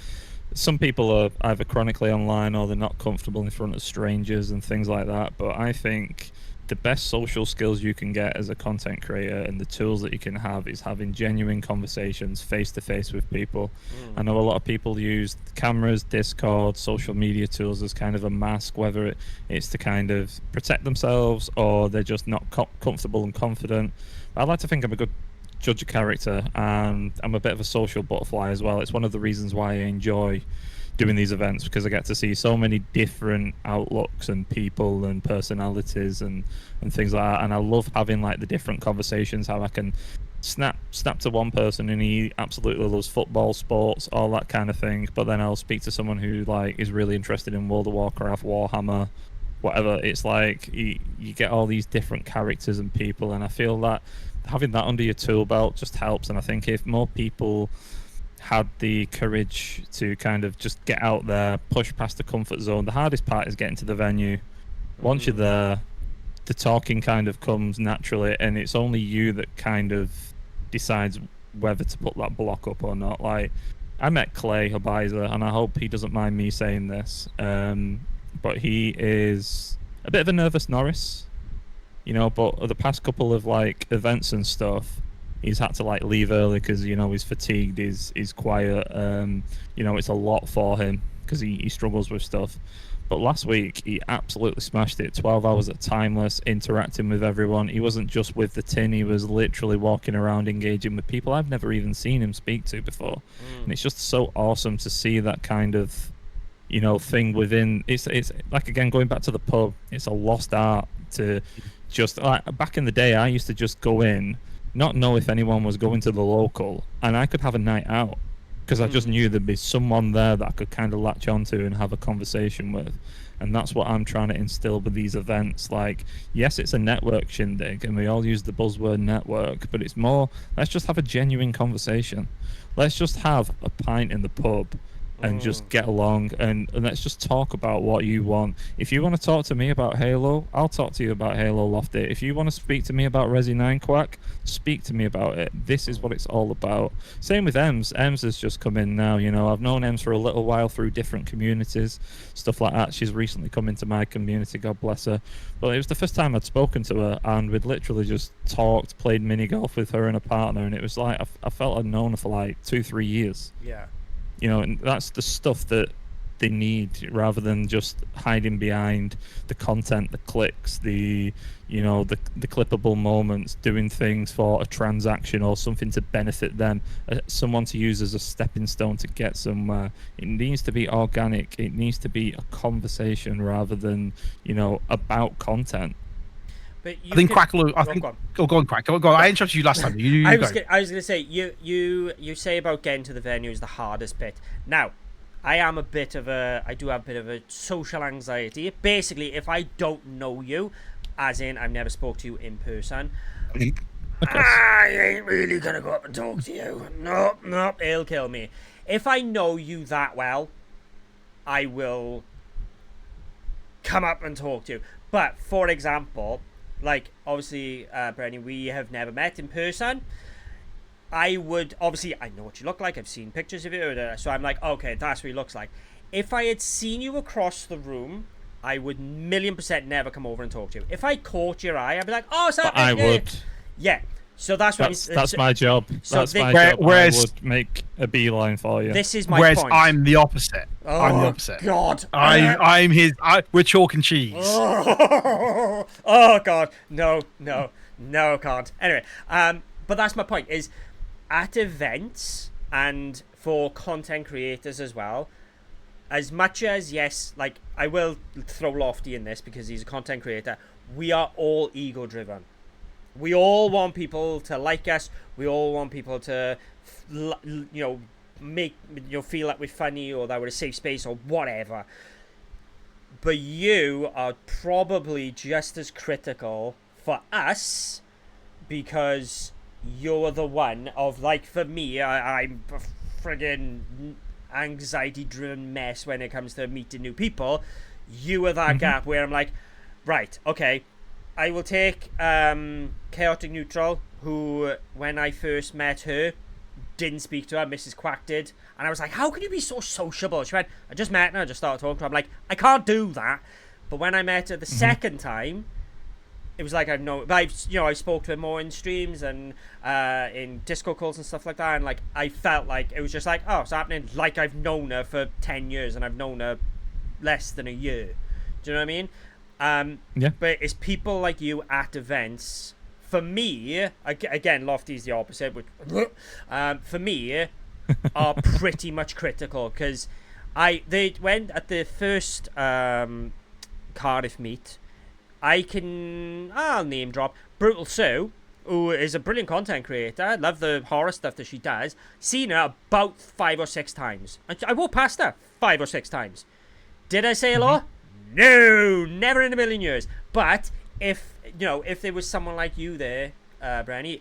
some people are either chronically online or they're not comfortable in front of strangers and things like that. But I think the best social skills you can get as a content creator and the tools that you can have is having genuine conversations face to face with people. I know a lot of people use cameras, Discord, social media tools as kind of a mask, whether it's to kind of protect themselves or they're just not comfortable and confident. I like to think I'm a good judge of character, and I'm a bit of a social butterfly as well. It's one of the reasons why I enjoy doing these events, because I get to see so many different outlooks and people and personalities and things like that. And I love having like the different conversations, how I can snap to one person and he absolutely loves football, sports, all that kind of thing, but then I'll speak to someone who like is really interested in World of Warcraft, Warhammer, whatever. It's like you get all these different characters and people, and I feel that having that under your tool belt just helps. And I think if more people had the courage to kind of just get out there, push past the comfort zone, the hardest part is getting to the venue. Once you're there, the talking kind of comes naturally, and it's only you that kind of decides whether to put that block up or not. Like, I met Clay Habizer, and I hope he doesn't mind me saying this, but he is a bit of a nervous Norris, but the past couple of like events and stuff, he's had to like leave early because he's fatigued, he's quiet, it's a lot for him because he struggles with stuff. But last week he absolutely smashed it. 12 hours at Timeless, interacting with everyone. He wasn't just with the tin, he was literally walking around engaging with people I've never even seen him speak to before. And it's just so awesome to see that kind of thing within. It's like, again, going back to the pub, it's a lost art to just like, back in the day I used to just go in, not know if anyone was going to the local, and I could have a night out because I just knew there'd be someone there that I could kind of latch onto and have a conversation with. And that's what I'm trying to instill with these events. Like, yes, it's a network shindig and we all use the buzzword network, but it's more, let's just have a genuine conversation. Let's just have a pint in the pub and just get along, and let's just talk about what you want. If you want to talk to me about Halo, I'll talk to you about Halo Lofty. If you want to speak to me about Resi 9 Quack, speak to me about it. This is what it's all about. Same with Ems. Ems has just come in now. I've known Ems for a little while through different communities, stuff like that. She's recently come into my community, God bless her. But it was the first time I'd spoken to her, and we'd literally just talked, played mini golf with her and a partner, and it was like I felt I'd known her for like 2-3 years. Yeah. And that's the stuff that they need, rather than just hiding behind the content, the clicks, the clippable moments, doing things for a transaction or something to benefit them, someone to use as a stepping stone to get somewhere. It needs to be organic. It needs to be a conversation rather than about content. But I think Quack. Go on, Quack. Go on. I interrupted you last time. I was going to say you say about getting to the venue is the hardest bit. Now, I do have a bit of a social anxiety. Basically, if I don't know you, as in I've never spoke to you in person, I ain't really gonna go up and talk to you. Nope, it'll kill me. If I know you that well, I will come up and talk to you. But for example, like, obviously, Brenny, we have never met in person. I would, obviously, I know what you look like. I've seen pictures of you. So I'm like, okay, that's what he looks like. If I had seen you across the room, I would 1,000,000% never come over and talk to you. If I caught your eye, I'd be like, oh, so I would. Yeah. So that's my job. So that's my job. I would make a beeline for you. This is my whereas point. I'm the opposite. Oh, I'm the opposite. God. I'm his. We're chalk and cheese. Oh God. No, can't. Anyway, but that's my point. Is at events and for content creators as well. As much as, yes, like, I will throw Lofty in this because he's a content creator. We are all ego driven. We all want people to like us. We all want people to, make feel like we're funny or that we're a safe space or whatever. But you are probably just as critical for us because you're the one of, like, for me, I'm a friggin' anxiety-driven mess when it comes to meeting new people. You are that gap where I'm like, right, okay, I will take Chaotic Neutral, who, when I first met her, didn't speak to her. Mrs. Quack did. And I was like, how can you be so sociable? She went, I just met her, I just started talking to her. I'm like, I can't do that. But when I met her the second time, it was like, I spoke to her more in streams and in Discord calls and stuff like that. And like, I felt like it was just like, oh, it's happening. Like I've known her for 10 years and I've known her less than a year. Do you know what I mean? Yeah. But it's people like you at events. For me, again, Lofty's the opposite, which, for me, are pretty much critical because they went at the first Cardiff meet. I'll name drop Brutal Sue, who is a brilliant content creator. I love the horror stuff that she does. Seen her about 5 or 6 times. I walked past her 5 or 6 times. Did I say hello? No, never in a million years. But if there was someone like you there, Brenny,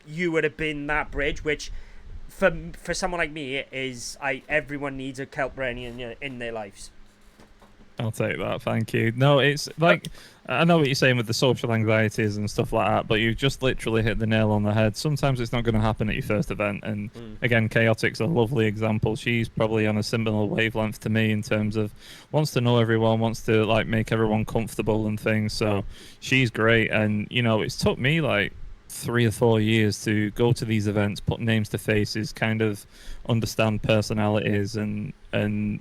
you would have been that bridge, which for someone like me is everyone needs a Kelp Brenny in their lives. I'll take that, thank you. No, it's like, I know what you're saying with the social anxieties and stuff like that, but you just literally hit the nail on the head. Sometimes it's not going to happen at your first event, and again, Chaotic's a lovely example. She's probably on a similar wavelength to me in terms of wants to know everyone, wants to like make everyone comfortable and things, so she's great. And, it's took me like 3 or 4 years to go to these events, put names to faces, kind of understand personalities and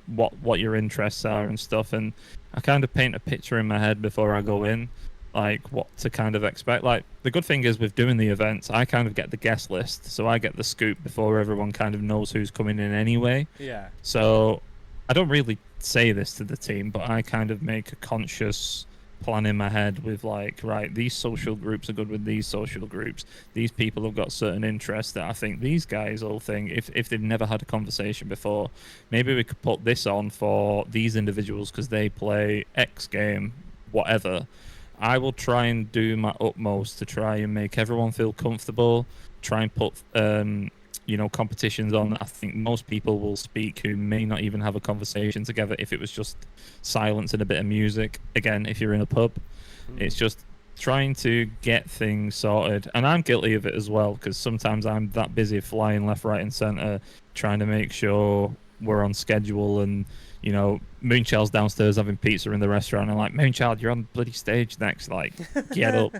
what your interests are and stuff, and I kind of paint a picture in my head before I go in, like what to kind of expect. Like the good thing is with doing the events, I kind of get the guest list, so I get the scoop before everyone kind of knows who's coming in anyway. Yeah. So I don't really say this to the team, but I kind of make a conscious plan in my head with like, right, these social groups are good with these social groups, these people have got certain interests that I think these guys will think, if they've never had a conversation before, maybe we could put this on for these individuals because they play X game, whatever. I will try and do my utmost to try and make everyone feel comfortable, try and put competitions on. I think most people will speak who may not even have a conversation together if it was just silence and a bit of music. Again, if you're in a pub, it's just trying to get things sorted. And I'm guilty of it as well, because sometimes I'm that busy flying left, right, and center, trying to make sure we're on schedule. And Moonchild's downstairs having pizza in the restaurant, and I'm like, Moonchild, you're on bloody stage next, like, get up.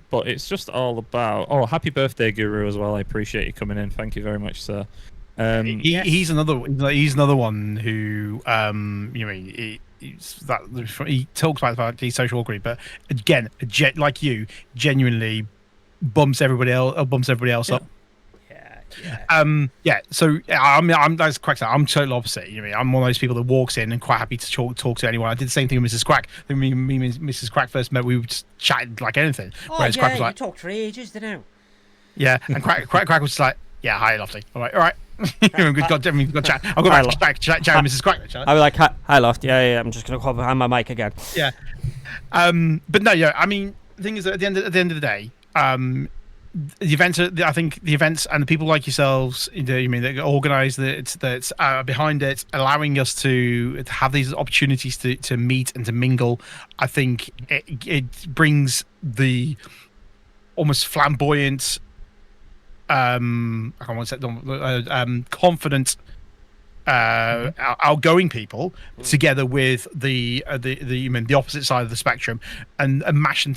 But it's just all about, happy birthday, Guru, as well. I appreciate you coming in. Thank you very much, sir. He's another one who he talks about the social group, but again, like you, genuinely bumps everybody else up. So I'm that's correct. I'm total opposite. I'm one of those people that walks in and quite happy to talk to anyone. I did the same thing with Mrs. Quack. When me and Mrs. Quack first met, we would just chat like anything. Whereas Quack was like, you talked for ages, didn't you? Yeah, and Quack was just like, yeah, hi, Lofty. I'm like, all right. We've got chat. I'll go back to chat with Mrs. Quack. I'll be like, hi, Lofty. Yeah. I'm just gonna call behind my mic again. Yeah. But no, yeah. I mean, the thing is, at the end of the day, the events and the people like yourselves, that organise that's behind it, allowing us to have these opportunities to meet and to mingle. I think it brings the almost flamboyant, confident, outgoing people together with the opposite side of the spectrum, and mash them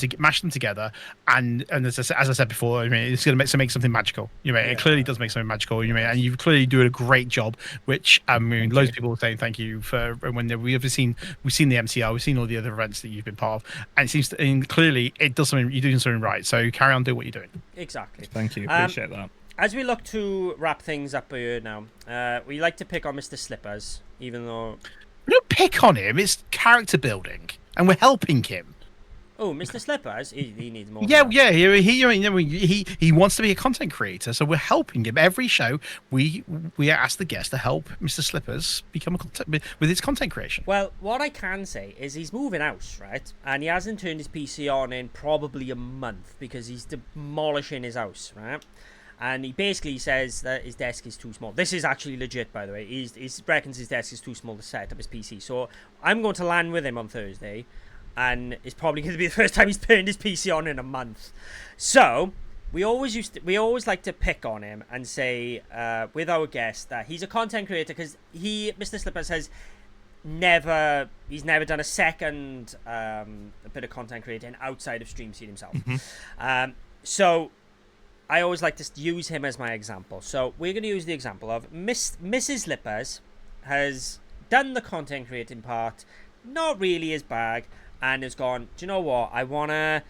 together, and as I said before, it's going to make something magical. It clearly does make something magical. And you clearly do a great job, which loads of people were saying thank you for when we've seen the MCR, we've seen all the other events that you've been part of, and clearly it does something. You're doing something right. So carry on, do what you're doing. Exactly. Thank you. Appreciate that. As we look to wrap things up here now, we like to pick on Mr. Slippers, even though... We don't pick on him, it's character building, and we're helping him. Oh, Mr. Slippers, he needs more. Yeah, than that. he wants to be a content creator, so we're helping him every show. We ask the guest to help Mr. Slippers become a content with his content creation. Well, what I can say is he's moving house, right? And he hasn't turned his PC on in probably a month because he's demolishing his house, right? And he basically says that his desk is too small. This is actually legit, by the way. He reckons his desk is too small to set up his PC. So I'm going to land with him on Thursday, and it's probably going to be the first time he's turned his PC on in a month. So we always like to pick on him and say with our guest that he's a content creator because Mr. Slippers he's never done a second a bit of content creating outside of Stream Seed himself. So I always like to use him as my example. So we're going to use the example of Mrs. Slippers has done the content creating part, not really his bag, and has gone, do you know what? I want to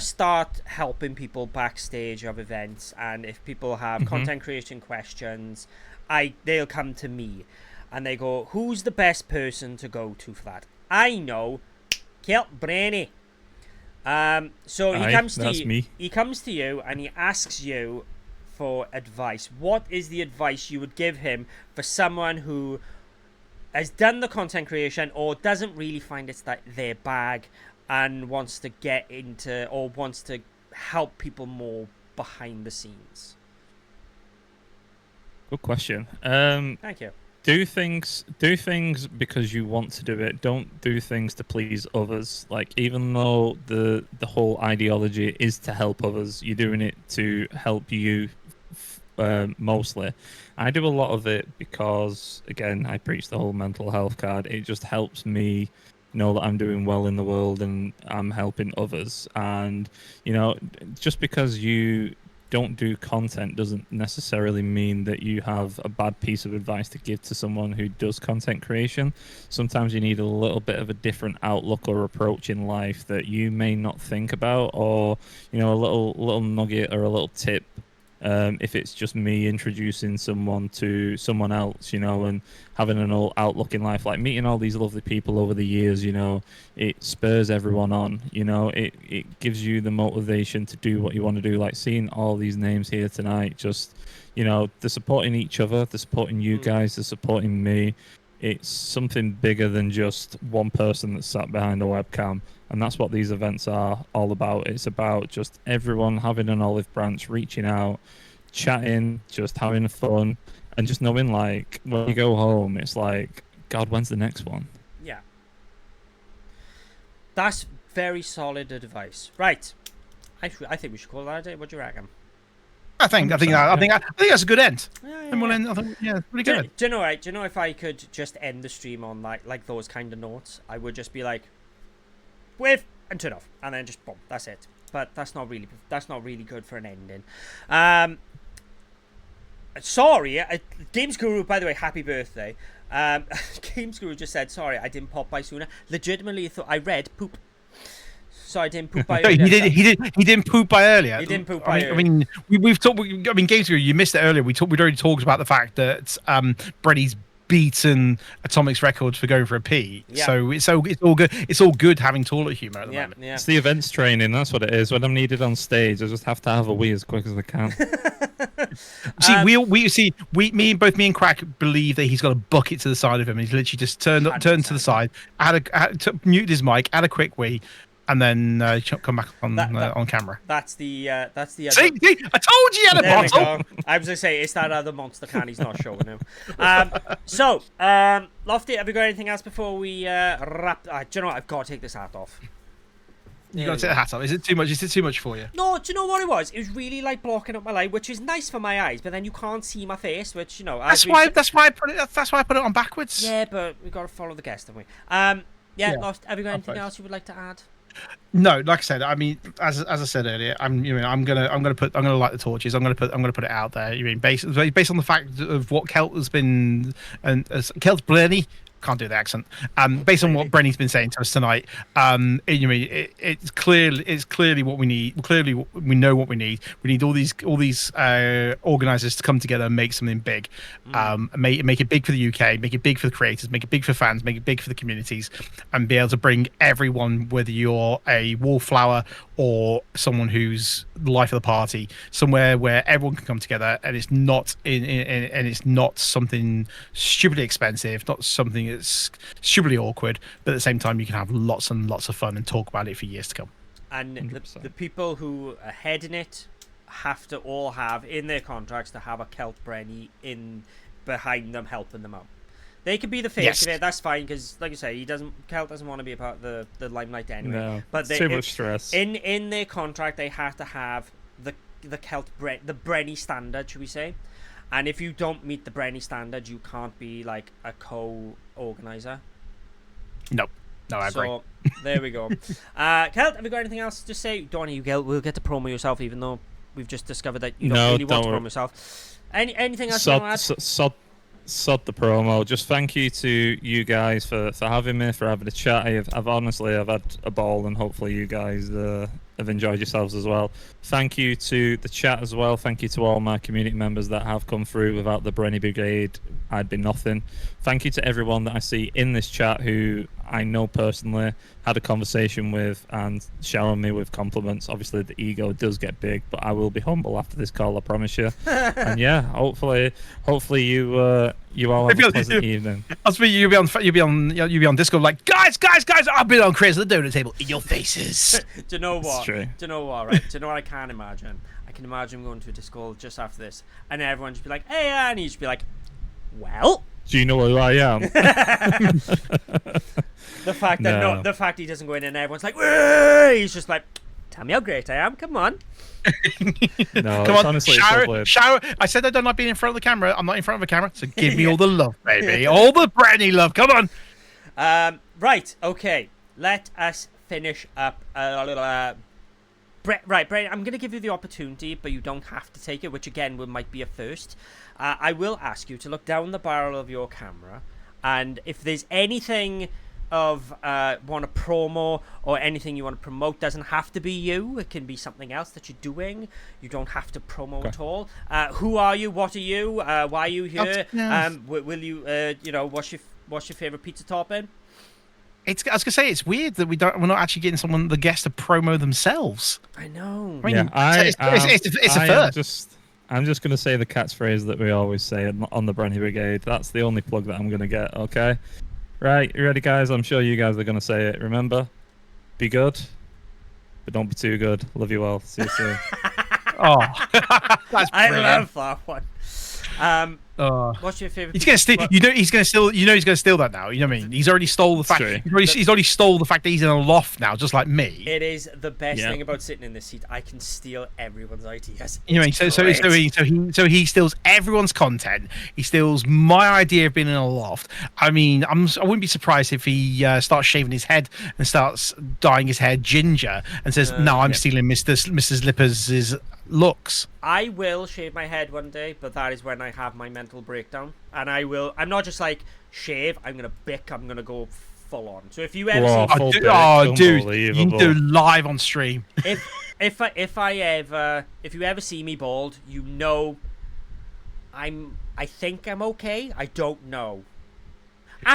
start helping people backstage of events, and if people have content creation questions, they'll come to me. And they go, who's the best person to go to for that? I know, Kilt Brainy. So he comes to you. Me. He comes to you and he asks you for advice. What is the advice you would give him for someone who has done the content creation or doesn't really find it's their bag and wants to get into or wants to help people more behind the scenes? Good question. Thank you. Do things because you want to do it. Don't do things to please others. Like, even though the whole ideology is to help others, you're doing it to help you mostly. I do a lot of it because, again, I preach the whole mental health card. It just helps me know that I'm doing well in the world and I'm helping others. And, just because you don't do content doesn't necessarily mean that you have a bad piece of advice to give to someone who does content creation. Sometimes you need a little bit of a different outlook or approach in life that you may not think about, or a little nugget or a little tip. If it's just me introducing someone to someone else, and having an old outlook in life, like meeting all these lovely people over the years, it spurs everyone on, it gives you the motivation to do what you want to do. Like seeing all these names here tonight, just, they're supporting each other, they're supporting you guys, they're supporting me. It's something bigger than just one person that's sat behind a webcam. And that's what these events are all about. It's about just everyone having an olive branch, reaching out, chatting, just having fun, and just knowing, like, when you go home, it's like, God, when's the next one? Yeah. That's very solid advice. Right. I think we should call that a day. What do you reckon? I think that's a good end. Yeah. And we'll end, I think, pretty good. Do you know, right? Do you know if I could just end the stream on like those kind of notes? I would just be like, wave and turn off, and then just boom. That's it. But that's not really good for an ending. Sorry, Games Guru. By the way, happy birthday. Games Guru just said sorry. I didn't pop by sooner. Legitimately, thought I read poop. So I didn't poop by earlier. He didn't poop by earlier. He didn't poop by earlier. I mean, we've talked. I mean, Games Guru, you missed it earlier. We'd already talked about the fact that Brady's beaten Atomic's records for going for a pee. Yeah. So it's all good. It's all good having toilet humor at the moment. Yeah. It's the events training. That's what it is. When I'm needed on stage, I just have to have a wee as quick as I can. Me and Crack believe that he's got a bucket to the side of him. He's literally just turned to the side, muted his mic, had a quick wee, and then come back on camera. That's the other... See, I told you he had a bottle. I was gonna say it's that other monster can he's not showing him. Lofty, have you got anything else before we wrap? Do you know what? I've got to take this hat off. You got to take the hat off. Is it too much? Is it too much for you? No, do you know what it was? It was really like blocking up my light, which is nice for my eyes, but then you can't see my face, which That's why I put it on backwards. Yeah, but we got to follow the guest, haven't we? Loft, have you got anything else you would like to add? No, like I said, I mean, as I said earlier, I'm gonna light the torches. I'm gonna put it out there. You mean based on the fact of what Kelt has been, and Kelt's Blenny can't do the accent. Based on what Brenny's been saying to us tonight, it's clearly what we need. Clearly, we know what we need. We need all these organisers to come together and make something big. Make it big for the UK, make it big for the creators, make it big for fans, make it big for the communities, and be able to bring everyone, whether you're a wallflower or someone who's the life of the party, somewhere where everyone can come together, and it's not and it's not something stupidly expensive, not something that's stupidly awkward, but at the same time you can have lots and lots of fun and talk about it for years to come. And the people who are heading it have to all have in their contracts to have a Celt Brenny in behind them, helping them out. They could be the face of it, that's fine, because like you say, Celt doesn't want to be a part of the limelight anyway. No, but too much stress. In their contract, they have to have the Brenny standard, should we say? And if you don't meet the Brenny standard, you can't be like a co-organizer. No, I agree. So there we go. Celt, have you got anything else to say? Donnie, we'll get to promo yourself, even though we've just discovered that you don't really want to promo yourself. Anything else you want to add? Sod the promo. Just thank you to you guys for having me, for having a chat. I've honestly had a ball, and hopefully you guys have enjoyed yourselves as well. Thank you to the chat as well. Thank you to all my community members that have come through. Without the Brenny Brigade, I'd be nothing. Thank you to everyone that I see in this chat who I know personally, had a conversation with, and showering me with compliments. Obviously, the ego does get big, but I will be humble after this call, I promise you. And yeah, hopefully you all have a pleasant evening. I'll speak. You'll be on Discord like, guys, I've been on Crazy the Donut Table in your faces. Do you know what? True. Do you know what? Right? Do you know what I can't imagine? I can imagine going to a Discord just after this, and everyone just be like, "Hey," and you just be like, "Well." Do you know who I am? The fact that the fact he doesn't go in and everyone's like, "Whoa!" He's just like, "Tell me how great I am. Come on." No, come on, honestly, shower. I said I don't like being in front of the camera. I'm not in front of the camera, so give me all the love, baby. All the Brenny love. Come on. Right. Okay. Let us finish up. Brett, I'm going to give you the opportunity, but you don't have to take it, which again might be a first. I will ask you to look down the barrel of your camera, and if there's anything of want to promo or anything you want to promote, doesn't have to be you. It can be something else that you're doing. You don't have to promo at all. Who are you? What are you? Why are you here? Will you? What's your favorite pizza topping? I was gonna say it's weird that we're not actually getting the guests to promo themselves. I know. I mean, it's a first. I'm just gonna say the catchphrase that we always say on the Brenny Brigade. That's the only plug that I'm gonna get. Okay, right? You ready, guys? I'm sure you guys are gonna say it. Remember, be good, but don't be too good. Love you all. See you soon. Oh, that's brilliant. I love that one. What's your favorite? He's gonna steal. He's gonna steal. He's gonna steal that now. You know what I mean? He's already stole the fact. He's already stole the fact that he's in a loft now, just like me. It is the best thing about sitting in this seat. I can steal everyone's ideas. You know what I mean? So he steals everyone's content. He steals my idea of being in a loft. I mean, I wouldn't be surprised if he starts shaving his head and starts dyeing his hair ginger and says, "No, I'm stealing Mrs. Lippers' looks." I will shave my head one day, but that is when I have my mental breakdown. And I'm not just like shave, I'm going to bick, I'm going to go full on. So if you ever dude, you can do live on stream. If you ever see me bald, you know I think I'm okay. I don't know.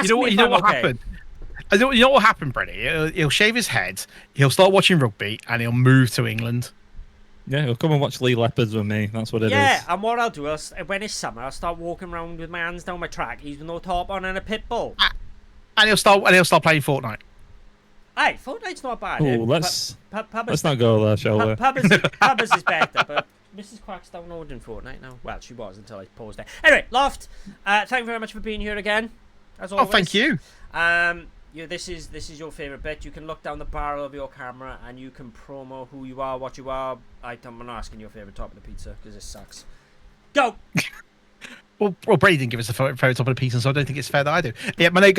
You know what happened? You know what happened, Brenny? He'll shave his head, he'll start watching rugby, and he'll move to England. Yeah, he'll come and watch Lee Leopards with me. That's what it is. Yeah, and what I'll do is, when it's summer, I'll start walking around with my hands down my track, even no top on and a pit bull. And he'll start playing Fortnite. Hey, Fortnite's not bad. Oh, let's not go there, shall we? Pubbers is better, but Mrs. Quack's downloading Fortnite now. Well, she was until I paused it. Anyway, Loft, thank you very much for being here again. As always. Oh, thank you. This is your favorite bit. You can look down the barrel of your camera and you can promo who you are, what you are. I'm not asking your favorite top of the pizza because this sucks. Go. Well, Brady didn't give us the photo top of the piece, and so I don't think it's fair that I do. Yeah, my name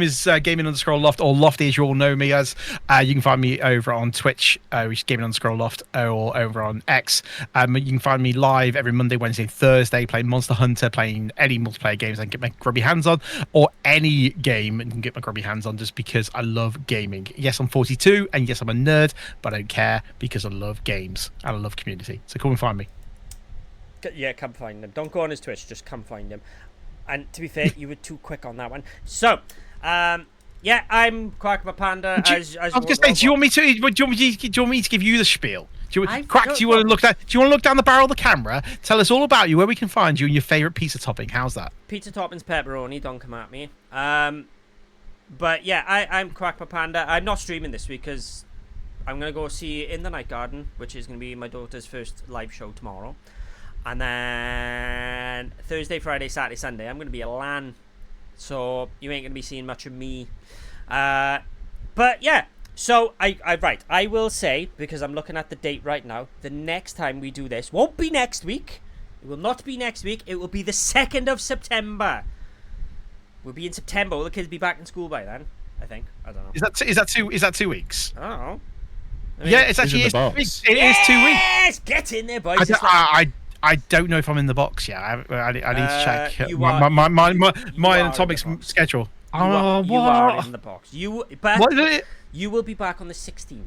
is Gaming_Loft, or Lofty, as you all know me as. You can find me over on Twitch, which is Gaming_Loft, or over on X. You can find me live every Monday, Wednesday, Thursday, playing Monster Hunter, playing any multiplayer games I can get my grubby hands on, or any game I can get my grubby hands on, just because I love gaming. Yes, I'm 42, and yes, I'm a nerd, but I don't care because I love games and I love community. So come and find me. Yeah, come find him. Don't go on his Twitch, just come find him. And to be fair, you were too quick on that one. So, yeah, I'm Quackma Panda. I was going to say, do you want me to give you the spiel? Do you want to look down the barrel of the camera? Tell us all about you, where we can find you, and your favourite pizza topping. How's that? Pizza toppings, pepperoni. Don't come at me. But yeah, I'm Quackma Panda. I'm not streaming this week because I'm gonna go see In the Night Garden, which is gonna be my daughter's first live show tomorrow. And then Thursday, Friday, Saturday, Sunday, I'm going to be at LAN. So you ain't going to be seeing much of me. But yeah, so I will say, because I'm looking at the date right now, the next time we do this won't be next week. It will not be next week. It will be the 2nd of September. We'll be in September. Will the kids be back in school by then? I think. I don't know. Is that 2 weeks? I don't know. Yeah, it's actually 2 weeks. It is 2 weeks. Yes! Get in there, boys. I don't know if I'm in the box yet. I need to check my Atomic's schedule. You are in the box. You will be back on the 16th.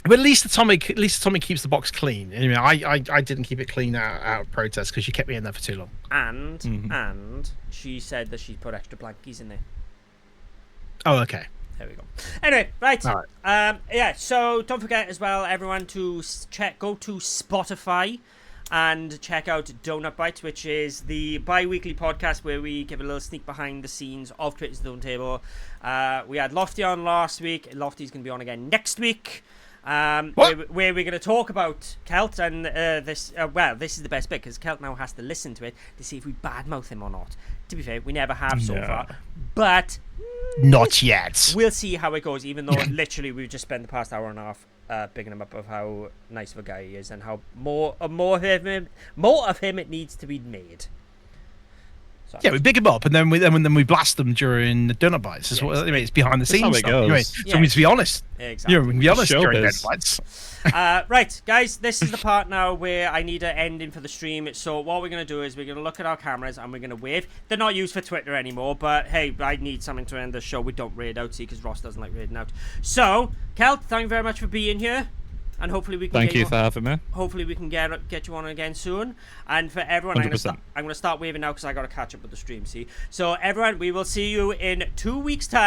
But at least Atomic keeps the box clean. Anyway, I didn't keep it clean out of protest because she kept me in there for too long. And she said that she put extra blankies in there. Oh, okay. There we go. Anyway, right. All right. Yeah. So don't forget as well, everyone, to go to Spotify and check out Doughnut Bites, which is the bi-weekly podcast where we give a little sneak behind the scenes of Twitter's Stone Table. We had Lofty on last week. Lofty's going to be on again next week. Where we're going to talk about Kelt, and this is the best bit because Kelt now has to listen to it to see if we badmouth him or not. To be fair, we never have so far, but not yet. We'll see how it goes, even though literally we've just spent the past hour and a half bigging him up of how nice of a guy he is and how more of him it needs to be made. So. Yeah, we big him up and then we blast them during the Doughnut Bites. That's what I mean. It's behind the scenes stuff. Anyway, so we need to be honest. Exactly. We can be honest during Doughnut Bites. Right, guys, this is the part now where I need an ending for the stream. So what we're going to do is we're going to look at our cameras and we're going to wave. They're not used for Twitter anymore, but hey, I need something to end the show. We don't raid out, see, because Ross doesn't like raiding out. So, Kelt, thank you very much for being here. And hopefully we can Thank you for having me. Hopefully we can get you on again soon. And for everyone, I'm going to start waving now because I got to catch up with the stream, see? So everyone, we will see you in 2 weeks' time.